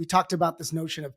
we talked about this notion of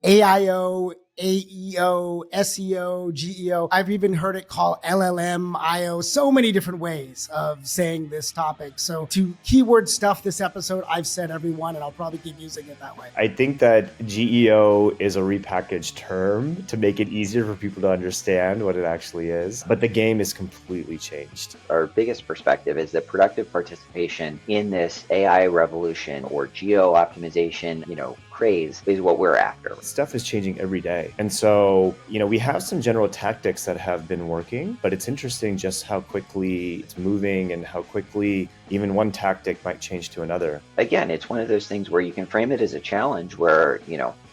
AIO, AEO, SEO, GEO. I've even heard it called LLM, IO, so many different ways of saying this topic. So to keyword stuff this episode, I've said every one, and I'll probably keep using it that way. I think that GEO is a repackaged term to make it easier for people to understand what it actually is. But the game is completely changed. Our biggest perspective is that productive participation in this AI revolution or geo optimization, craze is what we're after. Stuff is changing every day. And so, we have some general tactics that have been working, but it's interesting just how quickly it's moving and how quickly even one tactic might change to another. Again, it's one of those things where you can frame it as a challenge where,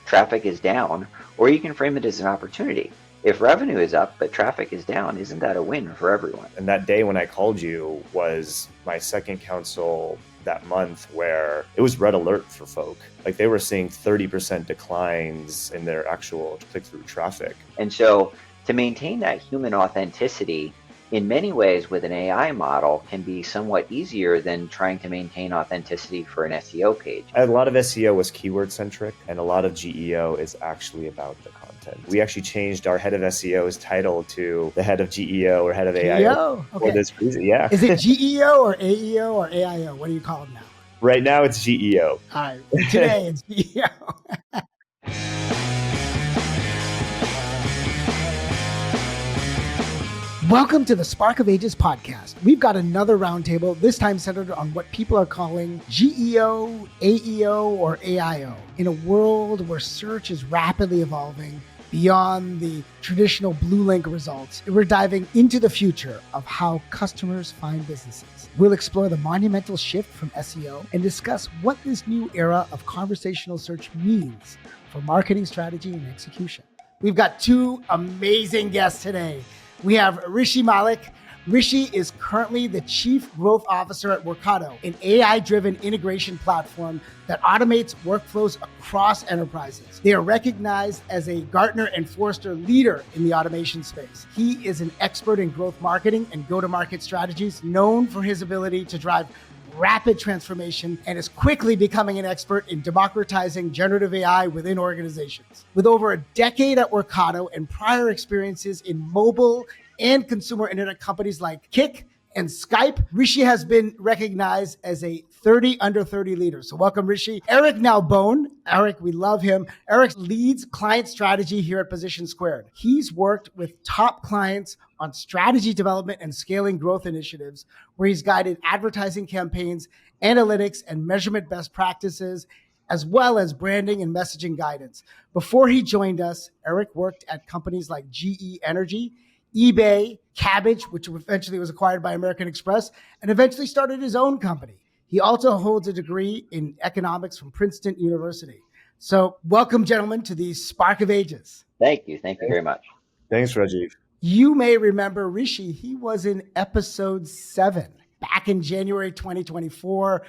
traffic is down, or you can frame it as an opportunity. If revenue is up, but traffic is down, isn't that a win for everyone? And that day when I called you was my second council that month where it was red alert for folk. Like they were seeing 30% declines in their actual click-through traffic. And so to maintain that human authenticity in many ways with an AI model can be somewhat easier than trying to maintain authenticity for an SEO page. A lot of SEO was keyword centric and a lot of GEO is actually about the content. We actually changed our head of SEO's title to the head of GEO or head of AIO for this reason. Yeah. Is it GEO or AEO or AIO? What do you call it now? Right now it's GEO. All right. Today it's GEO. Welcome to the Spark of Ages podcast. We've got another roundtable, this time centered on what people are calling GEO, AEO, or AIO. In a world where search is rapidly evolving beyond the traditional blue link results, we're diving into the future of how customers find businesses. We'll explore the monumental shift from SEO and discuss what this new era of conversational search means for marketing strategy and execution. We've got two amazing guests today. We have Rishi Malik. Rishi is currently the Chief Growth Officer at Workato, an AI-driven integration platform that automates workflows across enterprises. They are recognized as a Gartner and Forrester leader in the automation space. He is an expert in growth marketing and go-to-market strategies, known for his ability to drive rapid transformation and is quickly becoming an expert in democratizing generative AI within organizations. With over a decade at Workato and prior experiences in mobile and consumer internet companies like Kik and Skype, Rishi has been recognized as a 30 under 30 leader. So welcome, Rishi. Eric Nalbone. Eric, we love him. Eric leads client strategy here at Position Squared. He's worked with top clients on strategy development and scaling growth initiatives, where he's guided advertising campaigns, analytics, and measurement best practices, as well as branding and messaging guidance. Before he joined us, Eric worked at companies like GE Energy, eBay, Cabbage, which eventually was acquired by American Express, and eventually started his own company. He also holds a degree in economics from Princeton University. So welcome, gentlemen, to the Spark of Ages. Thank you. Thank you very much. Thanks, Rajiv. You may remember Rishi. He was in episode 7 back in January 2024.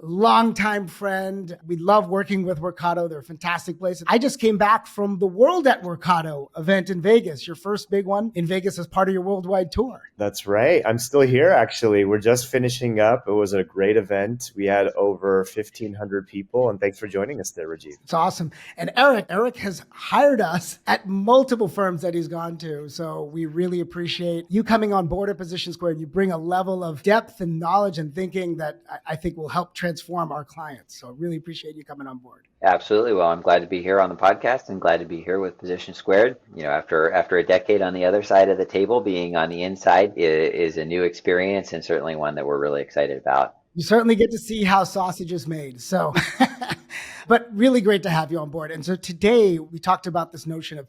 Longtime friend. We love working with Workato. They're a fantastic place. I just came back from the World at Workato event in Vegas, your first big one in Vegas as part of your worldwide tour. That's right. I'm still here, actually. We're just finishing up. It was a great event. We had over 1,500 people, and thanks for joining us there, Rajiv. It's awesome. And Eric has hired us at multiple firms that he's gone to. So we really appreciate you coming on board at Position Squared. You bring a level of depth and knowledge and thinking that I think will help transform our clients. So I really appreciate you coming on board. Absolutely. Well, I'm glad to be here on the podcast and glad to be here with Position Squared. After a decade on the other side of the table, being on the inside is a new experience and certainly one that we're really excited about. You certainly get to see how sausage is made. So, but really great to have you on board. And so today we talked about this notion of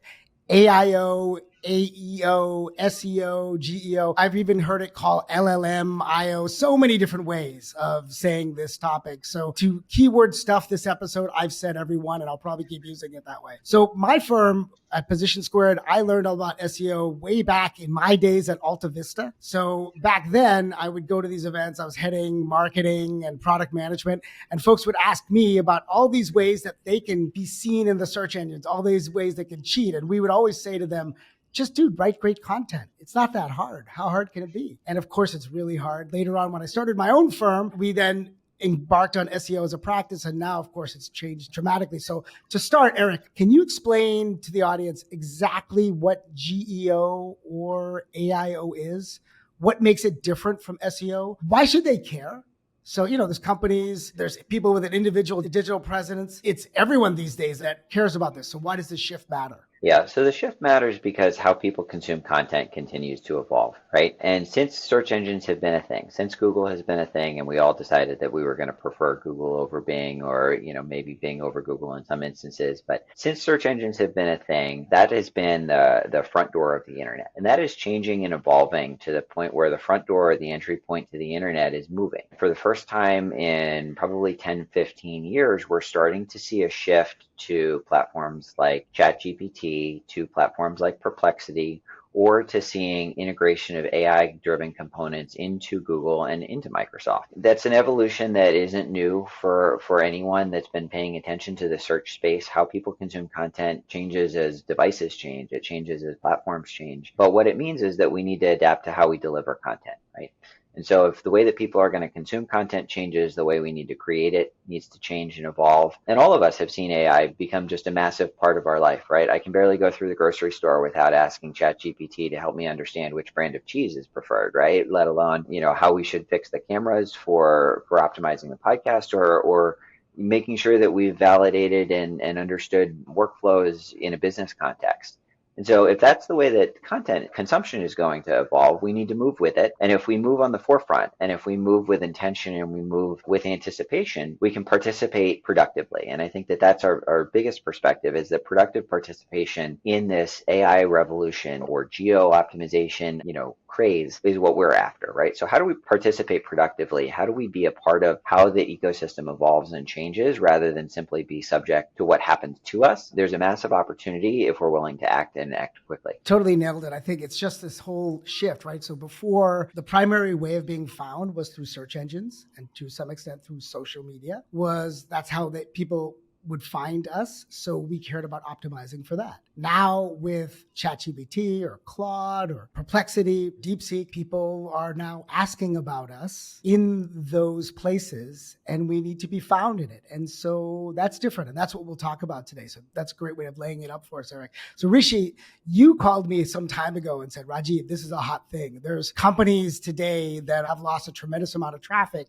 AIO, AEO, SEO, GEO. I've even heard it called LLM, IO, so many different ways of saying this topic. So to keyword stuff this episode, I've said every one, and I'll probably keep using it that way. So my firm at Position Squared, I learned all about SEO way back in my days at Alta Vista. So back then I would go to these events. I was heading marketing and product management, and folks would ask me about all these ways that they can be seen in the search engines, all these ways they can cheat. And we would always say to them, just dude, write great content. It's not that hard. How hard can it be? And of course, it's really hard. Later on, when I started my own firm, we then embarked on SEO as a practice, and now, of course, it's changed dramatically. So to start, Eric, can you explain to the audience exactly what GEO or AIO is? What makes it different from SEO? Why should they care? So, there's companies, there's people with an individual digital presence. It's everyone these days that cares about this. So why does this shift matter? Yeah, so the shift matters because how people consume content continues to evolve, right? And since search engines have been a thing, since Google has been a thing, and we all decided that we were going to prefer Google over Bing, or maybe Bing over Google in some instances, but since search engines have been a thing, that has been the front door of the internet. And that is changing and evolving to the point where the front door, or the entry point to the internet, is moving. For the first time in probably 10, 15 years, we're starting to see a shift to platforms like ChatGPT, to platforms like Perplexity, or to seeing integration of AI-driven components into Google and into Microsoft. That's an evolution that isn't new for anyone that's been paying attention to the search space. How people consume content changes as devices change. It changes as platforms change. But what it means is that we need to adapt to how we deliver content, right? And so if the way that people are going to consume content changes, the way we need to create it needs to change and evolve. And all of us have seen AI become just a massive part of our life, right? I can barely go through the grocery store without asking ChatGPT to help me understand which brand of cheese is preferred, right? Let alone, how we should fix the cameras for optimizing the podcast, or making sure that we've validated and understood workflows in a business context. And so if that's the way that content consumption is going to evolve, we need to move with it. And if we move on the forefront, and if we move with intention, and we move with anticipation, we can participate productively. And I think that that's our biggest perspective, is that productive participation in this AI revolution, or geo optimization, craze, is what we're after, right? So how do we participate productively? How do we be a part of how the ecosystem evolves and changes, rather than simply be subject to what happens to us? There's a massive opportunity if we're willing to act, and act quickly. Totally nailed it. I think it's just this whole shift, right? So before, the primary way of being found was through search engines, and to some extent through social media. That's how people would find us. So we cared about optimizing for that. Now with ChatGPT or Claude or Perplexity, DeepSeek, people are now asking about us in those places, and we need to be found in it. And so that's different. And that's what we'll talk about today. So that's a great way of laying it up for us, Eric. So Rishi, you called me some time ago and said, Rajiv, this is a hot thing. There's companies today that have lost a tremendous amount of traffic,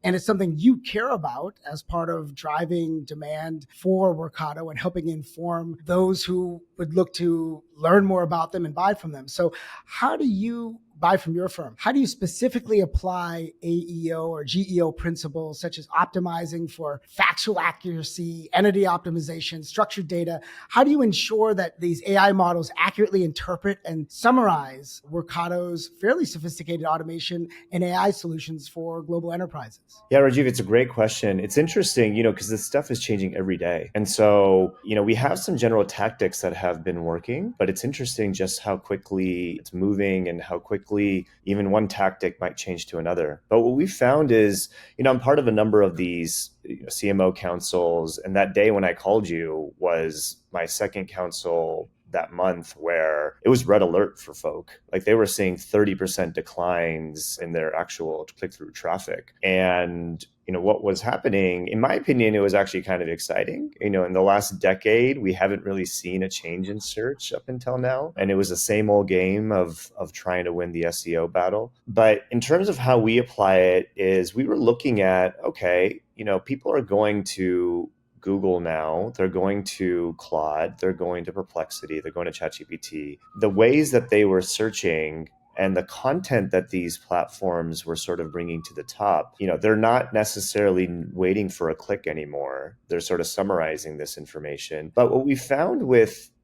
and it's something you care about as part of driving demand for Workato and helping inform those who would look to learn more about them and buy from them. So how do you buy from your firm? How do you specifically apply AEO or GEO principles, such as optimizing for factual accuracy, entity optimization, structured data? How do you ensure that these AI models accurately interpret and summarize Workato's fairly sophisticated automation and AI solutions for global enterprises? Yeah, Rajiv, it's a great question. It's interesting, because this stuff is changing every day. And so, we have some general tactics that have been working, but it's interesting just how quickly it's moving, and how quickly even one tactic might change to another. But what we found is, I'm part of a number of these CMO councils, and that day when I called you was my second council that month, where it was red alert for folk. Like, they were seeing 30% declines in their actual click-through traffic. And what was happening, in my opinion, it was actually kind of exciting. In the last decade, we haven't really seen a change in search up until now. And it was the same old game of trying to win the SEO battle. But in terms of how we apply it, is we were looking at, okay, people are going to Google now, they're going to Claude, they're going to Perplexity, they're going to ChatGPT. The ways that they were searching and the content that these platforms were sort of bringing to the top, they're not necessarily waiting for a click anymore. They're sort of summarizing this information. But what we found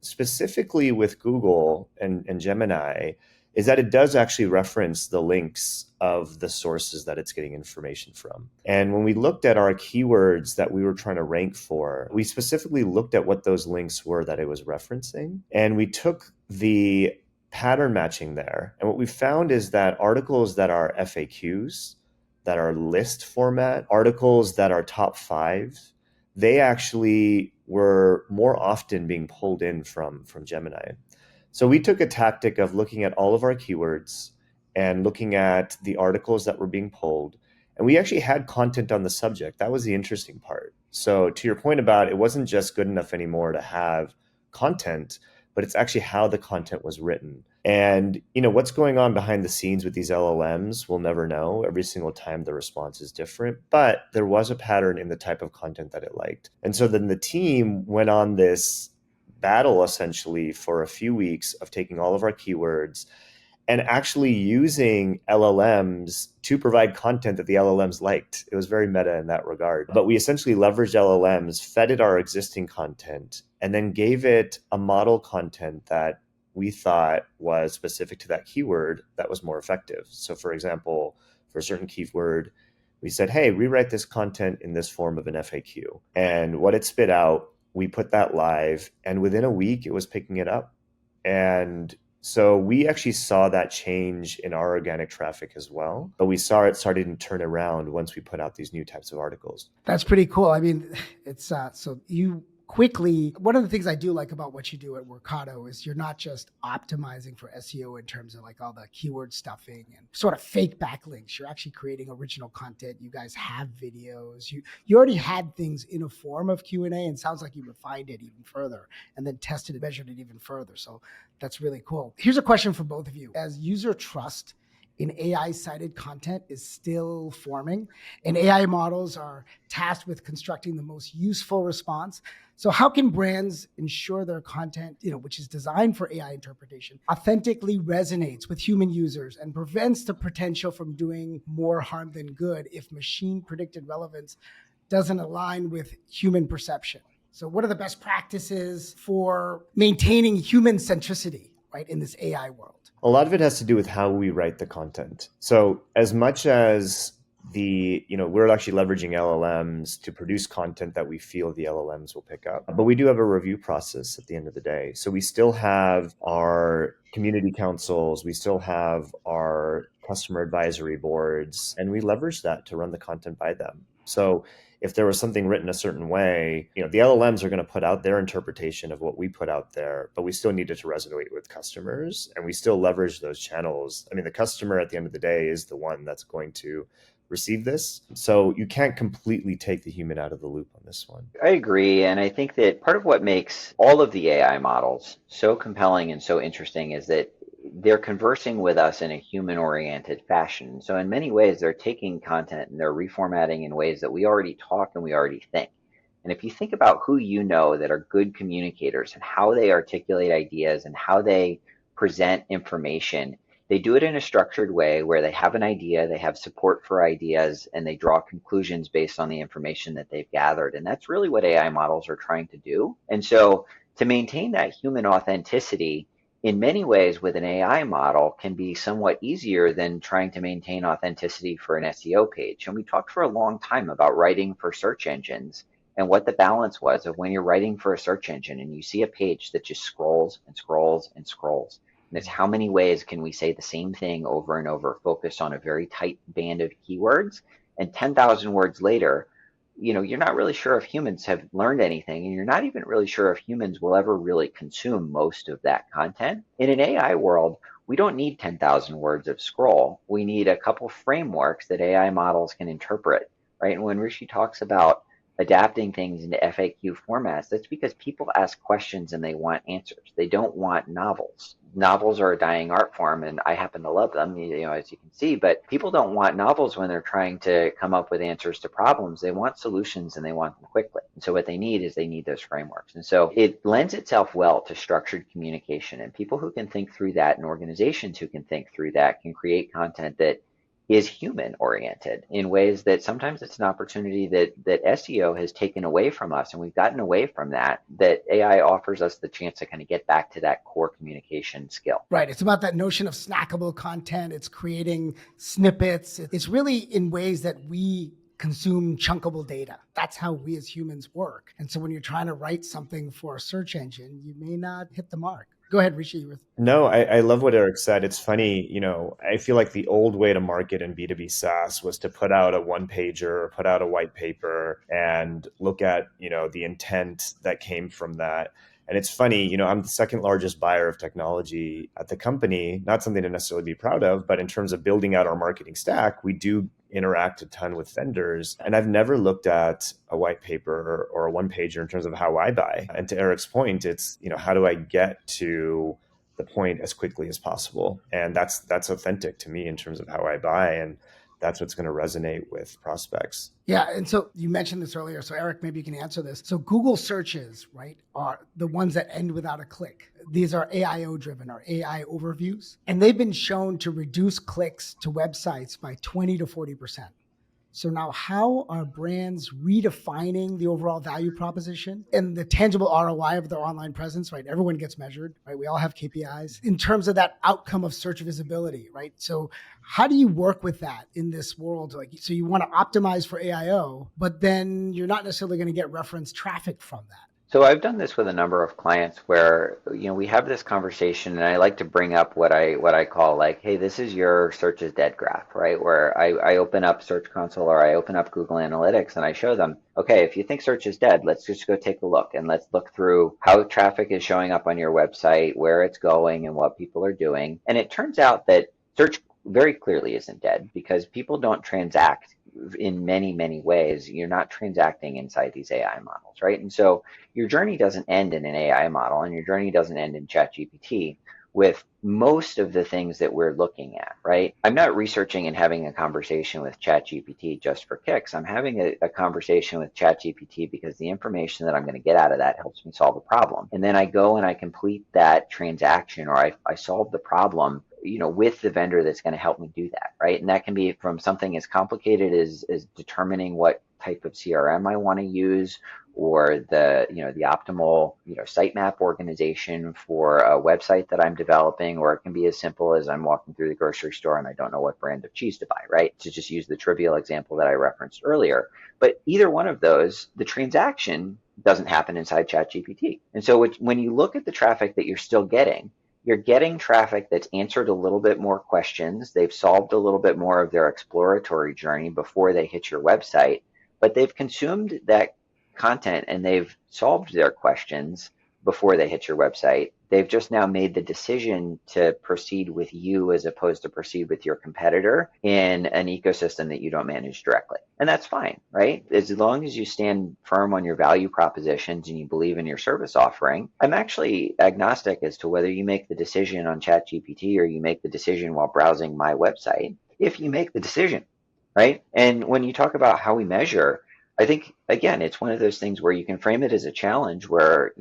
specifically with Google and Gemini, is that it does actually reference the links of the sources that it's getting information from. And when we looked at our keywords that we were trying to rank for, we specifically looked at what those links were that it was referencing. And we took the pattern matching there. And what we found is that articles that are FAQs, that are list format, articles that are top 5, they actually were more often being pulled in from Gemini. So we took a tactic of looking at all of our keywords and looking at the articles that were being pulled, And we actually had content on the subject. That was the interesting part. So to your point about it wasn't just good enough anymore to have content, but it's actually how the content was written. And what's going on behind the scenes with these LLMs, we'll never know. Every single time the response is different, but there was a pattern in the type of content that it liked. And so then the team went on this battle essentially for a few weeks of taking all of our keywords and actually using LLMs to provide content that the LLMs liked. It was very meta in that regard. But we essentially leveraged LLMs, fed it our existing content, and then gave it a model content that we thought was specific to that keyword that was more effective. So for example, for a certain keyword, we said, hey, rewrite this content in this form of an FAQ. And what it spit out, we put that live, and within a week, it was picking it up. And so we actually saw that change in our organic traffic as well, but we saw it starting to turn around once we put out these new types of articles. That's pretty cool. I mean, it's so you quickly, one of the things I do like about what you do at Workato is you're not just optimizing for SEO in terms of like all the keyword stuffing and sort of fake backlinks. You're actually creating original content. You guys have videos. You already had things in a form of Q&A, and sounds like you refined it even further and then tested and measured it even further. So that's really cool. Here's a question for both of you. As user trust in AI-cited content is still forming, and AI models are tasked with constructing the most useful response. So how can brands ensure their content, which is designed for AI interpretation, authentically resonates with human users and prevents the potential from doing more harm than good if machine predicted relevance doesn't align with human perception? So what are the best practices for maintaining human centricity, right, in this AI world? A lot of it has to do with how we write the content. So as much as we're actually leveraging LLMs to produce content that we feel the LLMs will pick up, but we do have a review process at the end of the day. So we still have our community councils, we still have our customer advisory boards, and we leverage that to run the content by them. So if there was something written a certain way, the LLMs are going to put out their interpretation of what we put out there, but we still need it to resonate with customers, and we still leverage those channels. I mean, the customer at the end of the day is the one that's going to receive this. So you can't completely take the human out of the loop on this one. I agree. And I think that part of what makes all of the AI models so compelling and so interesting is that they're conversing with us in a human-oriented fashion. So in many ways, they're taking content and they're reformatting in ways that we already talk and we already think. And if you think about who you know that are good communicators and how they articulate ideas and how they present information, they do it in a structured way where they have an idea, they have support for ideas, and they draw conclusions based on the information that they've gathered. And that's really what AI models are trying to do. And so to maintain that human authenticity, in many ways with an AI model can be somewhat easier than trying to maintain authenticity for an SEO page. And we talked for a long time about writing for search engines and what the balance was of when you're writing for a search engine and you see a page that just scrolls and scrolls and scrolls. And it's how many ways can we say the same thing over and over, focused on a very tight band of keywords, and 10,000 words later, you're not really sure if humans have learned anything, and you're not even really sure if humans will ever really consume most of that content. In an AI world, we don't need 10,000 words of scroll. We need a couple frameworks that AI models can interpret, right? And when Rishi talks about adapting things into FAQ formats, that's because people ask questions and they want answers. They don't want novels. Novels are a dying art form, and I happen to love them, as you can see, but people don't want novels when they're trying to come up with answers to problems. They want solutions and they want them quickly. And so what they need is those frameworks. And so it lends itself well to structured communication, and people who can think through that and organizations who can think through that can create content that is human oriented in ways that sometimes it's an opportunity that SEO has taken away from us, and we've gotten away from that AI offers us the chance to kind of get back to that core communication skill. Right. It's about that notion of snackable content. It's creating snippets. It's really in ways that we consume chunkable data. That's how we as humans work. And so when you're trying to write something for a search engine, you may not hit the mark. Go ahead, Rishi. No, I love what Eric said. It's funny, I feel like the old way to market in B2B SaaS was to put out a one-pager or put out a white paper and look at, the intent that came from that. And it's funny, I'm the second largest buyer of technology at the company, not something to necessarily be proud of, but in terms of building out our marketing stack, we do interact a ton with vendors. And I've never looked at a white paper or a one pager in terms of how I buy. And to Eric's point, it's, how do I get to the point as quickly as possible? And that's authentic to me in terms of how I buy. And that's what's going to resonate with prospects. Yeah. And so you mentioned this earlier. So Eric, maybe you can answer this. So Google searches, right, are the ones that end without a click. These are AIO driven or AI overviews. And they've been shown to reduce clicks to websites by 20 to 40%. So now how are brands redefining the overall value proposition and the tangible ROI of their online presence, right? Everyone gets measured, right? We all have KPIs in terms of that outcome of search visibility, right? So how do you work with that in this world? So you want to optimize for AIO, but then you're not necessarily going to get reference traffic from that. So I've done this with a number of clients where, we have this conversation and I like to bring up what I call hey, this is your search is dead graph, right? Where I open up Search Console or I open up Google Analytics and I show them, okay, if you think search is dead, let's just go take a look and let's look through how traffic is showing up on your website, where it's going and what people are doing. And it turns out that search very clearly isn't dead because people don't transact in many, many ways. You're not transacting inside these AI models, right? And so your journey doesn't end in an AI model and your journey doesn't end in ChatGPT with most of the things that we're looking at, right? I'm not researching and having a conversation with ChatGPT just for kicks. I'm having a conversation with ChatGPT because the information that I'm going to get out of that helps me solve a problem. And then I go and I complete that transaction or I solve the problem with the vendor that's going to help me do that, right? And that can be from something as complicated as determining what type of CRM I want to use or the optimal, sitemap organization for a website that I'm developing, or it can be as simple as I'm walking through the grocery store and I don't know what brand of cheese to buy, right? To just use the trivial example that I referenced earlier. But either one of those, the transaction doesn't happen inside ChatGPT. And so when you look at the traffic that you're still getting, you're getting traffic that's answered a little bit more questions. They've solved a little bit more of their exploratory journey before they hit your website, but they've consumed that content and they've solved their questions before they hit your website. They've just now made the decision to proceed with you as opposed to proceed with your competitor in an ecosystem that you don't manage directly. And that's fine, right? As long as you stand firm on your value propositions and you believe in your service offering, I'm actually agnostic as to whether you make the decision on ChatGPT or you make the decision while browsing my website, if you make the decision, right? And when you talk about how we measure, I think, again, it's one of those things where you can frame it as a challenge where,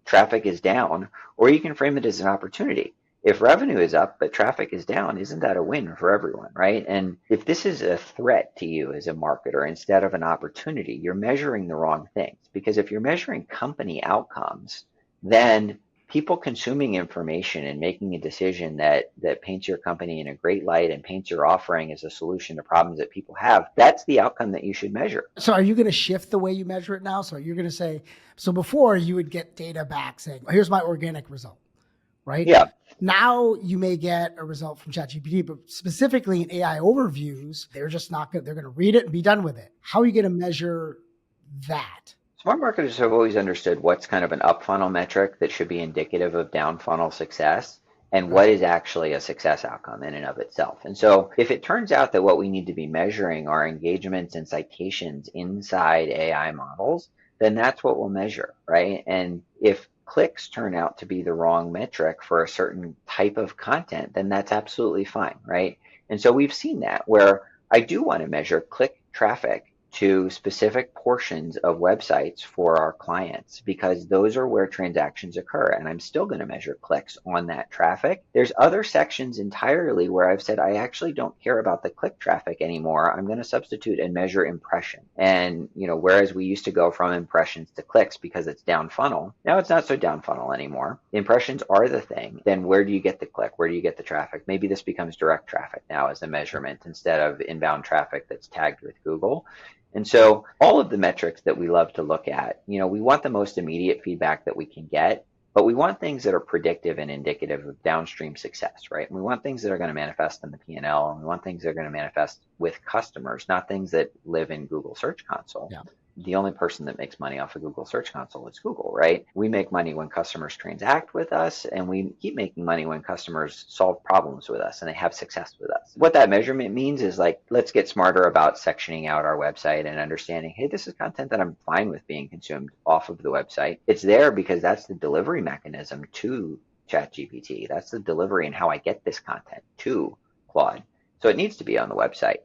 traffic is down, or you can frame it as an opportunity. If revenue is up, but traffic is down, isn't that a win for everyone, right? And if this is a threat to you as a marketer instead of an opportunity, you're measuring the wrong things. Because if you're measuring company outcomes, then people consuming information and making a decision that paints your company in a great light and paints your offering as a solution to problems that people have, that's the outcome that you should measure. So are you going to shift the way you measure it now? So you're going to say, so before you would get data back saying, here's my organic result, right? Yeah. Now you may get a result from ChatGPT, but specifically in AI overviews, they're just not good. They're going to read it and be done with it. How are you going to measure that? Smart marketers have always understood what's kind of an up funnel metric that should be indicative of down funnel success and what is actually a success outcome in and of itself. And so if it turns out that what we need to be measuring are engagements and citations inside AI models, then that's what we'll measure, right? And if clicks turn out to be the wrong metric for a certain type of content, then that's absolutely fine, right? And so we've seen that where I do want to measure click traffic to specific portions of websites for our clients because those are where transactions occur. And I'm still going to measure clicks on that traffic. There's other sections entirely where I've said, I actually don't care about the click traffic anymore. I'm going to substitute and measure impression. And, whereas we used to go from impressions to clicks because it's down funnel, now it's not so down funnel anymore. Impressions are the thing. Then where do you get the click? Where do you get the traffic? Maybe this becomes direct traffic now as a measurement instead of inbound traffic that's tagged with Google. And so all of the metrics that we love to look at, we want the most immediate feedback that we can get, but we want things that are predictive and indicative of downstream success, right? And we want things that are going to manifest in the P&L, and we want things that are going to manifest with customers, not things that live in Google Search Console. Yeah. the only person that makes money off of Google Search Console is Google, right? We make money when customers transact with us, and we keep making money when customers solve problems with us and they have success with us. What that measurement means is like, let's get smarter about sectioning out our website and understanding, hey, this is content that I'm fine with being consumed off of the website. It's there because that's the delivery mechanism to ChatGPT. That's the delivery and how I get this content to Claude. So it needs to be on the website.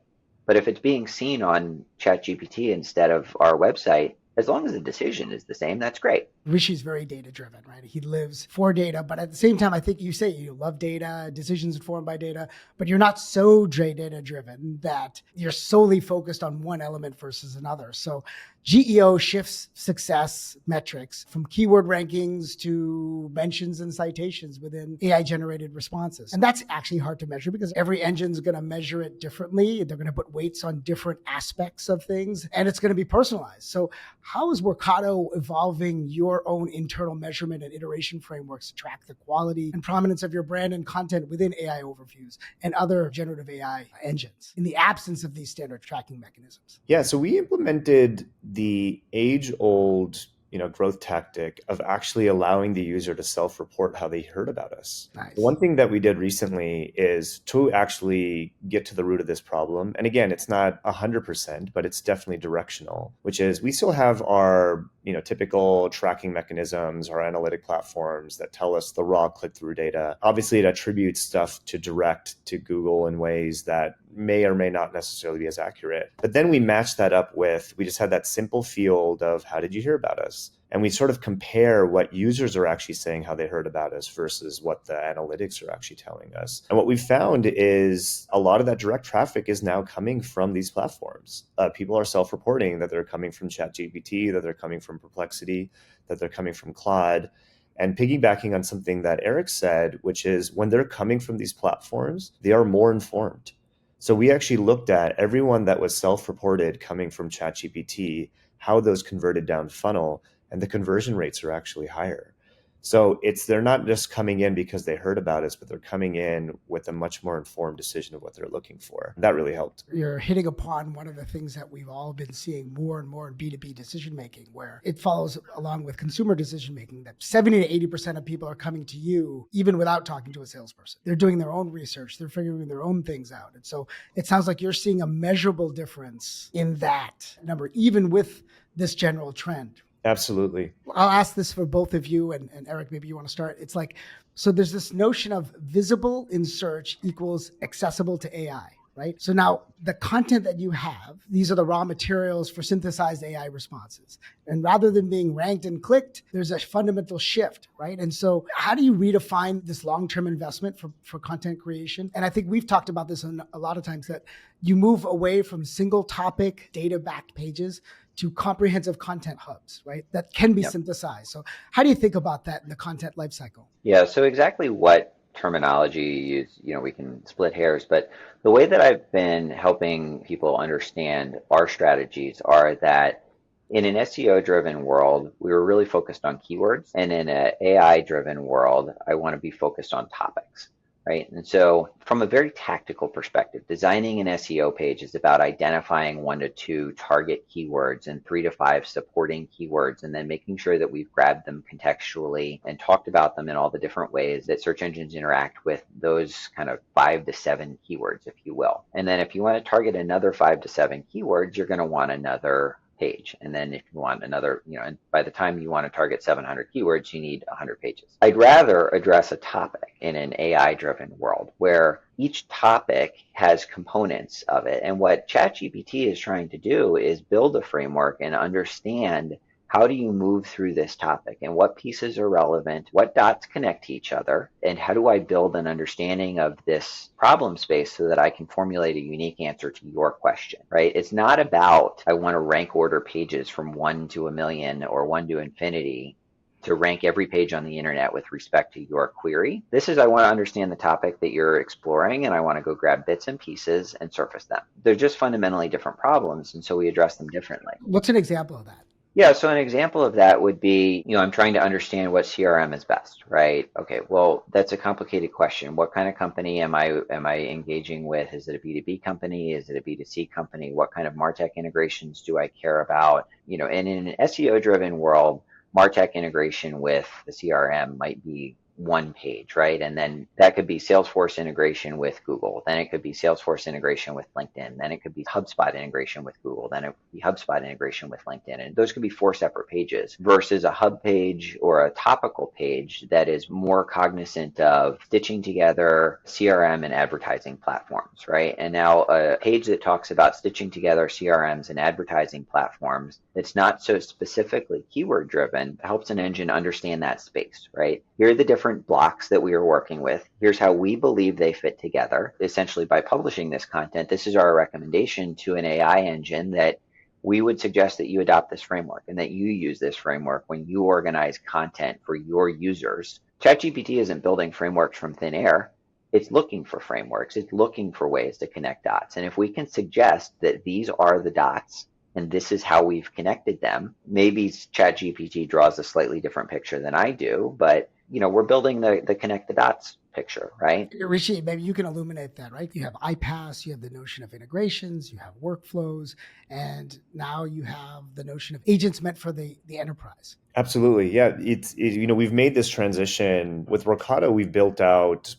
But if it's being seen on ChatGPT instead of our website, as long as the decision is the same, that's great. Rishi's very data driven, right? He lives for data, but at the same time, I think you say you love data, decisions informed by data, but you're not so data driven that you're solely focused on one element versus another. So GEO shifts success metrics from keyword rankings to mentions and citations within AI generated responses. And that's actually hard to measure because every engine's going to measure it differently. They're going to put weights on different aspects of things, and it's going to be personalized. So how is Workato evolving your own internal measurement and iteration frameworks to track the quality and prominence of your brand and content within AI overviews and other generative AI engines in the absence of these standard tracking mechanisms? Yeah, so we implemented the age-old growth tactic of actually allowing the user to self-report how they heard about us. Nice. One thing that we did recently is to actually get to the root of this problem. And again, it's not 100%, but it's definitely directional, which is we still have our typical tracking mechanisms, our analytic platforms that tell us the raw click-through data. Obviously, it attributes stuff to direct to Google in ways that may or may not necessarily be as accurate. But then we match that up with, we just had that simple field of how did you hear about us? And we sort of compare what users are actually saying how they heard about us versus what the analytics are actually telling us. And what we've found is a lot of that direct traffic is now coming from these platforms. People are self-reporting that they're coming from ChatGPT, that they're coming from Perplexity, that they're coming from Claude. And piggybacking on something that Eric said, which is when they're coming from these platforms, they are more informed. So we actually looked at everyone that was self-reported coming from ChatGPT, how those converted down funnel, and the conversion rates are actually higher. So they're not just coming in because they heard about us, but they're coming in with a much more informed decision of what they're looking for. That really helped. You're hitting upon one of the things that we've all been seeing more and more in B2B decision making, where it follows along with consumer decision making, that 70 to 80% of people are coming to you even without talking to a salesperson. They're doing their own research, they're figuring their own things out. And so it sounds like you're seeing a measurable difference in that number, even with this general trend. Absolutely. I'll ask this for both of you, and Eric, maybe you want to start. It's like, so there's this notion of visible in search equals accessible to AI, right? So now the content that you have, these are the raw materials for synthesized AI responses. And rather than being ranked and clicked, there's a fundamental shift, right? And so how do you redefine this long-term investment for content creation? And I think we've talked about this a lot of times, that you move away from single topic data-backed pages to comprehensive content hubs, right? That can be synthesized. So how do you think about that in the content lifecycle? Yeah, so exactly what terminology you use, we can split hairs, but the way that I've been helping people understand our strategies are that in an SEO-driven world, we were really focused on keywords, and in an AI-driven world, I want to be focused on topics. Right. And so from a very tactical perspective, designing an SEO page is about identifying 1 to 2 target keywords and 3 to 5 supporting keywords, and then making sure that we've grabbed them contextually and talked about them in all the different ways that search engines interact with those kind of 5 to 7 keywords, if you will. And then if you want to target another 5 to 7 keywords, you're going to want another page. And then if you want another, and by the time you want to target 700 keywords, you need 100 pages. I'd rather address a topic in an AI-driven world where each topic has components of it. And what ChatGPT is trying to do is build a framework and understand, how do you move through this topic and what pieces are relevant, what dots connect to each other, and how do I build an understanding of this problem space so that I can formulate a unique answer to your question, right? It's not about, I want to rank order pages from 1 to 1,000,000 or 1 to infinity to rank every page on the internet with respect to your query. This is, I want to understand the topic that you're exploring, and I want to go grab bits and pieces and surface them. They're just fundamentally different problems, and so we address them differently. What's an example of that? Yeah, so an example of that would be, I'm trying to understand what CRM is best, right? Okay, well, that's a complicated question. What kind of company am I engaging with? Is it a B2B company? Is it a B2C company? What kind of MarTech integrations do I care about? And in an SEO driven world, MarTech integration with the CRM might be one page, right? And then that could be Salesforce integration with Google. Then it could be Salesforce integration with LinkedIn. Then it could be HubSpot integration with Google. Then it could be HubSpot integration with LinkedIn. And those could be four separate pages versus a hub page or a topical page that is more cognizant of stitching together CRM and advertising platforms, right? And now a page that talks about stitching together CRMs and advertising platforms that's not so specifically keyword driven helps an engine understand that space, right? Here are the different blocks that we are working with. Here's how we believe they fit together. Essentially, by publishing this content, this is our recommendation to an AI engine that we would suggest that you adopt this framework and that you use this framework when you organize content for your users. ChatGPT isn't building frameworks from thin air. It's looking for frameworks. It's looking for ways to connect dots. And if we can suggest that these are the dots and this is how we've connected them, maybe ChatGPT draws a slightly different picture than I do, but we're building the connect the dots picture, right? Rishi, maybe you can illuminate that, right? You have iPaaS, you have the notion of integrations, you have workflows, and now you have the notion of agents meant for the enterprise. Absolutely. Yeah. We've made this transition with Workato. We've built out,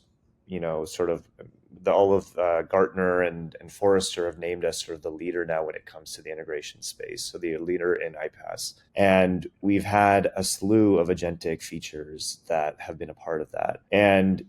sort of all of Gartner and Forrester have named us sort of the leader now when it comes to the integration space. So the leader in iPaaS. And we've had a slew of agentic features that have been a part of that. And,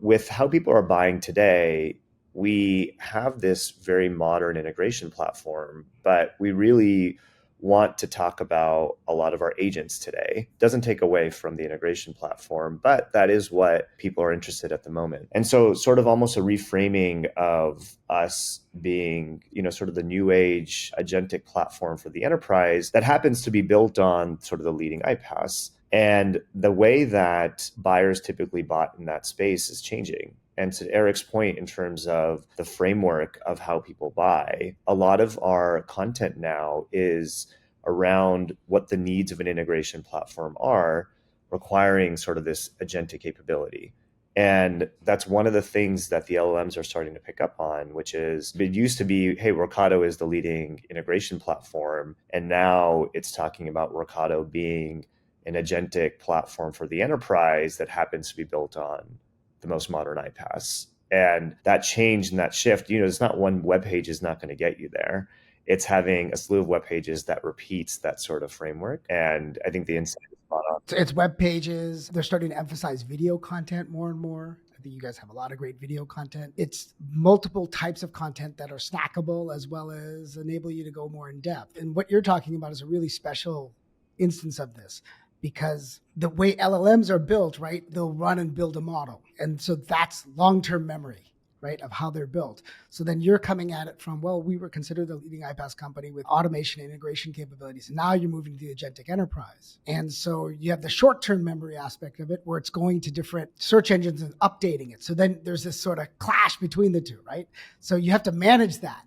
with how people are buying today, we have this very modern integration platform, but we really want to talk about a lot of our agents today. Doesn't take away from the integration platform, but that is what people are interested at the moment. And so sort of almost a reframing of us being, sort of the new age agentic platform for the enterprise that happens to be built on sort of the leading iPaaS. And the way that buyers typically bought in that space is changing. And to Eric's point, in terms of the framework of how people buy, a lot of our content now is around what the needs of an integration platform are, requiring sort of this agentic capability. And that's one of the things that the LLMs are starting to pick up on, which is it used to be, hey, Workato is the leading integration platform. And now it's talking about Workato being an agentic platform for the enterprise that happens to be built on the most modern iPaaS. And that change and that shift, it's not one web page is not going to get you there. It's having a slew of web pages that repeats that sort of framework. And I think the insight is spot on. So it's web pages. They're starting to emphasize video content more and more. I think you guys have a lot of great video content. It's multiple types of content that are snackable as well as enable you to go more in depth. And what you're talking about is a really special instance of this, because the way LLMs are built, right, they'll run and build a model. And so that's long-term memory, right, of how they're built. So then you're coming at it from, well, we were considered the leading iPaaS company with automation and integration capabilities. And now you're moving to the agentic enterprise. And so you have the short-term memory aspect of it where it's going to different search engines and updating it. So then there's this sort of clash between the two, right? So you have to manage that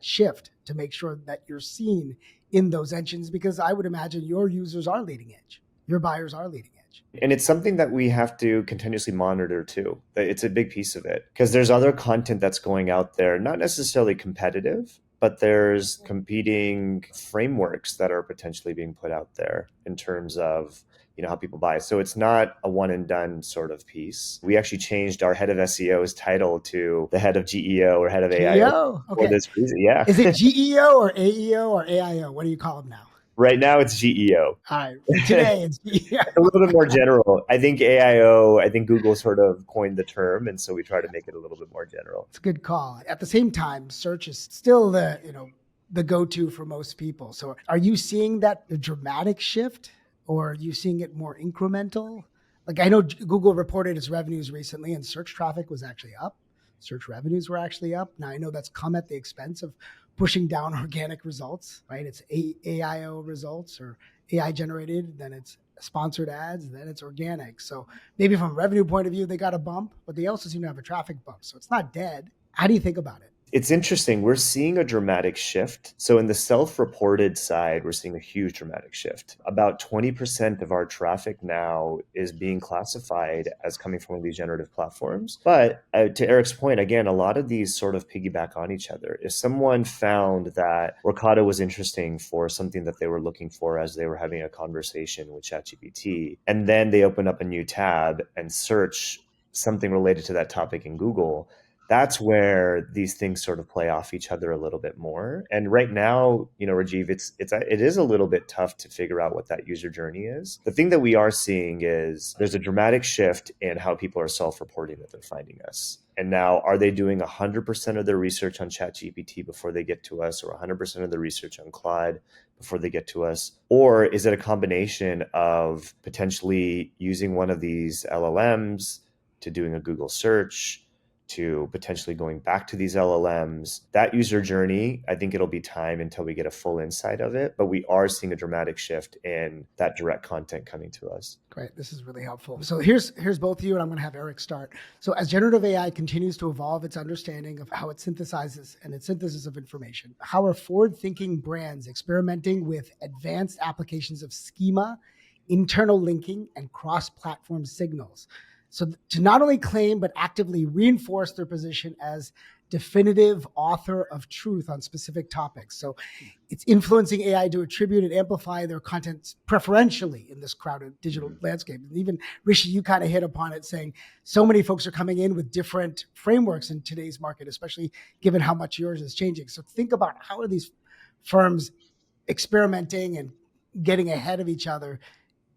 shift to make sure that you're seen in those engines, because I would imagine your users are leading edge. Your buyers are leading edge. And it's something that we have to continuously monitor too. It's a big piece of it because there's other content that's going out there, not necessarily competitive, but there's competing frameworks that are potentially being put out there in terms of how people buy. So it's not a one and done sort of piece. We actually changed our head of SEO's title to the head of GEO or head of AIO okay. for this reason. Yeah. Is it GEO or AEO or AIO? What do you call them now? Right now it's GEO. All right. Today it's GEO. It's a little bit more general. I think AIO, Google sort of coined the term. And so we try to make it a little bit more general. It's a good call. At the same time, search is still the go-to for most people. So are you seeing that dramatic shift, or are you seeing it more incremental? Like, I know Google reported its revenues recently and search traffic was actually up. Search revenues were actually up. Now, I know that's come at the expense of pushing down organic results, right? It's AIO results or AI generated, then it's sponsored ads, then it's organic. So maybe from a revenue point of view, they got a bump, but they also seem to have a traffic bump. So it's not dead. How do you think about it? It's interesting. We're seeing a dramatic shift. So in the self-reported side, we're seeing a huge dramatic shift. About 20% of our traffic now is being classified as coming from one of these generative platforms. But to Eric's point, again, a lot of these sort of piggyback on each other. If someone found that Workado was interesting for something that they were looking for as they were having a conversation with ChatGPT, and then they open up a new tab and search something related to that topic in Google, that's where these things sort of play off each other a little bit more. And right now, Rajiv, it is a little bit tough to figure out what that user journey is. The thing that we are seeing is there's a dramatic shift in how people are self-reporting that they're finding us. And now, are they doing 100% of their research on ChatGPT before they get to us, or 100% of the research on Claude before they get to us? Or is it a combination of potentially using one of these LLMs to doing a Google search, to potentially going back to these LLMs? That user journey, I think it'll be time until we get a full insight of it, but we are seeing a dramatic shift in that direct content coming to us. Great. This is really helpful. So here's both of you, and I'm going to have Eric start. So as generative AI continues to evolve its understanding of how it synthesizes and its synthesis of information, how are forward-thinking brands experimenting with advanced applications of schema, internal linking, and cross-platform signals? So to not only claim, but actively reinforce their position as definitive author of truth on specific topics. So it's influencing AI to attribute and amplify their content preferentially in this crowded digital landscape. And even Rishi, you kind of hit upon it, saying so many folks are coming in with different frameworks in today's market, especially given how much yours is changing. So think about, how are these firms experimenting and getting ahead of each other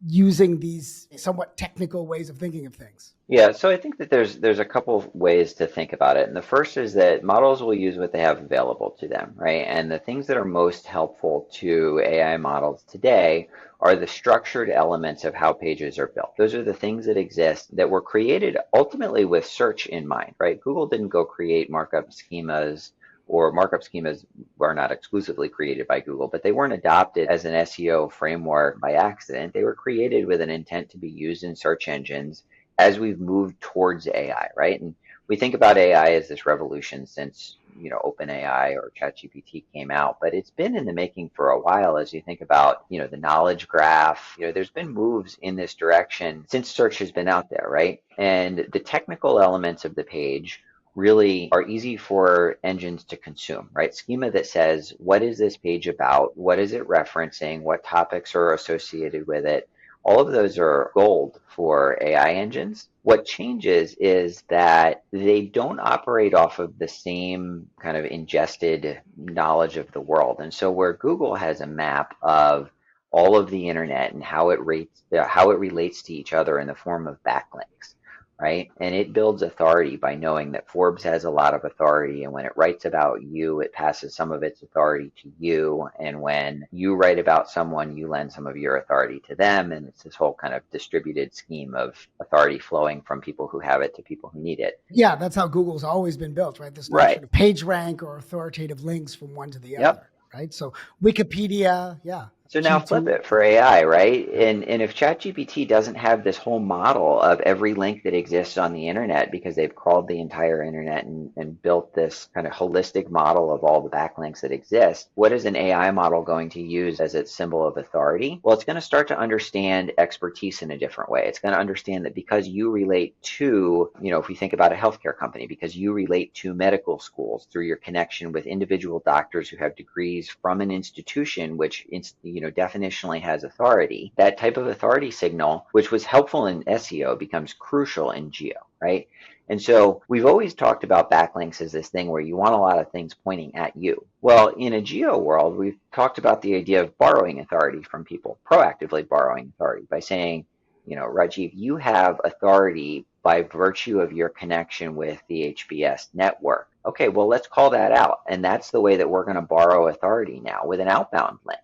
using these somewhat technical ways of thinking of things? Yeah, so I think that there's a couple of ways to think about it. And the first is that models will use what they have available to them, right? And the things that are most helpful to AI models today are the structured elements of how pages are built. Those are the things that exist that were created ultimately with search in mind, right? Google didn't go create markup schemas, or markup schemas are not exclusively created by Google, but they weren't adopted as an SEO framework by accident. They were created with an intent to be used in search engines as we've moved towards AI, right? And we think about AI as this revolution since, OpenAI or ChatGPT came out, but it's been in the making for a while. As you think about, the knowledge graph, there's been moves in this direction since search has been out there, right? And the technical elements of the page really are easy for engines to consume, right? Schema that says, what is this page about? What is it referencing? What topics are associated with it? All of those are gold for AI engines. What changes is that they don't operate off of the same kind of ingested knowledge of the world. And so where Google has a map of all of the internet and how it relates to each other in the form of backlinks, right? And it builds authority by knowing that Forbes has a lot of authority. And when it writes about you, it passes some of its authority to you. And when you write about someone, you lend some of your authority to them. And it's this whole kind of distributed scheme of authority flowing from people who have it to people who need it. Yeah, that's how Google's always been built, right? This notion of page rank or authoritative links from one to the other, right? So Wikipedia, yeah. So now flip it for AI, right? And if ChatGPT doesn't have this whole model of every link that exists on the internet because they've crawled the entire internet and built this kind of holistic model of all the backlinks that exist, what is an AI model going to use as its symbol of authority? Well, it's going to start to understand expertise in a different way. It's going to understand that because you relate to, if we think about a healthcare company, because you relate to medical schools through your connection with individual doctors who have degrees from an institution, which, definitionally has authority, that type of authority signal, which was helpful in SEO, becomes crucial in geo, right? And so we've always talked about backlinks as this thing where you want a lot of things pointing at you. Well, in a geo world, we've talked about the idea of borrowing authority from people, proactively borrowing authority by saying, Rajiv, you have authority by virtue of your connection with the HBS network. Okay, well, let's call that out. And that's the way that we're going to borrow authority now, with an outbound link,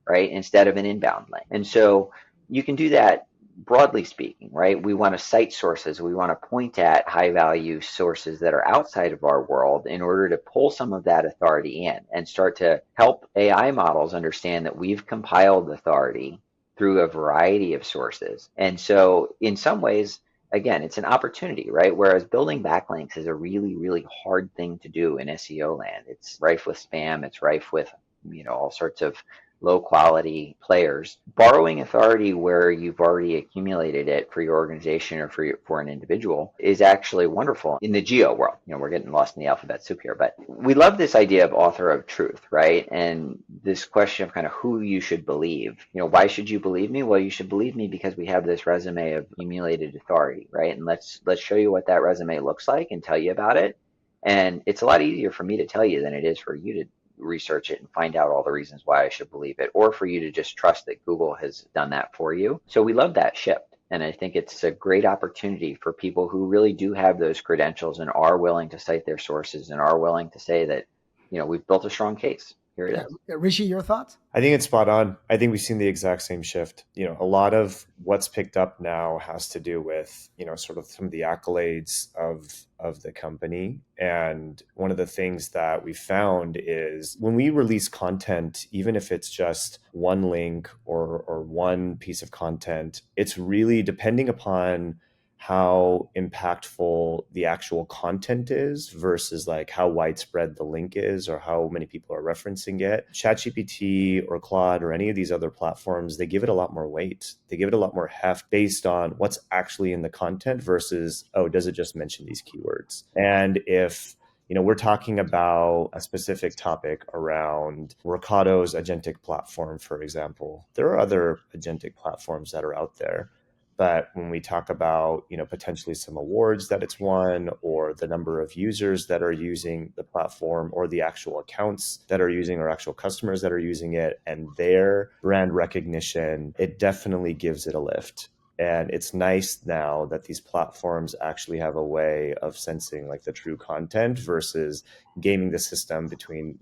right, instead of an inbound link. And so you can do that broadly speaking, right? We want to cite sources. We want to point at high value sources that are outside of our world in order to pull some of that authority in and start to help AI models understand that we've compiled authority through a variety of sources. And so in some ways, again, it's an opportunity, right? Whereas building backlinks is a really, really hard thing to do in SEO land. It's rife with spam. It's rife with, all sorts of low quality players. Borrowing authority where you've already accumulated it for your organization or for an individual is actually wonderful in the geo world. We're getting lost in the alphabet soup here, but we love this idea of author of truth, right? And this question of kind of who you should believe. Why should you believe me? Well, you should believe me because we have this resume of accumulated authority, right? And let's show you what that resume looks like and tell you about it. And it's a lot easier for me to tell you than it is for you to research it and find out all the reasons why I should believe it, or for you to just trust that Google has done that for you. So we love that shift. And I think it's a great opportunity for people who really do have those credentials and are willing to cite their sources and are willing to say that, we've built a strong case. Here it is. Rishi, your thoughts? I think it's spot on. I think we've seen the exact same shift. A lot of what's picked up now has to do with, sort of some of the accolades of the company. And one of the things that we found is when we release content, even if it's just one link or one piece of content, it's really depending upon how impactful the actual content is versus like how widespread the link is or how many people are referencing it. ChatGPT or Claude or any of these other platforms, they give it a lot more weight. They give it a lot more heft based on what's actually in the content versus, oh, does it just mention these keywords? And if we're talking about a specific topic around Ricardo's agentic platform, for example, there are other agentic platforms that are out there. But when we talk about, potentially some awards that it's won or the number of users that are using the platform or the actual accounts that are using or actual customers that are using it and their brand recognition, it definitely gives it a lift. And it's nice now that these platforms actually have a way of sensing like the true content versus gaming the system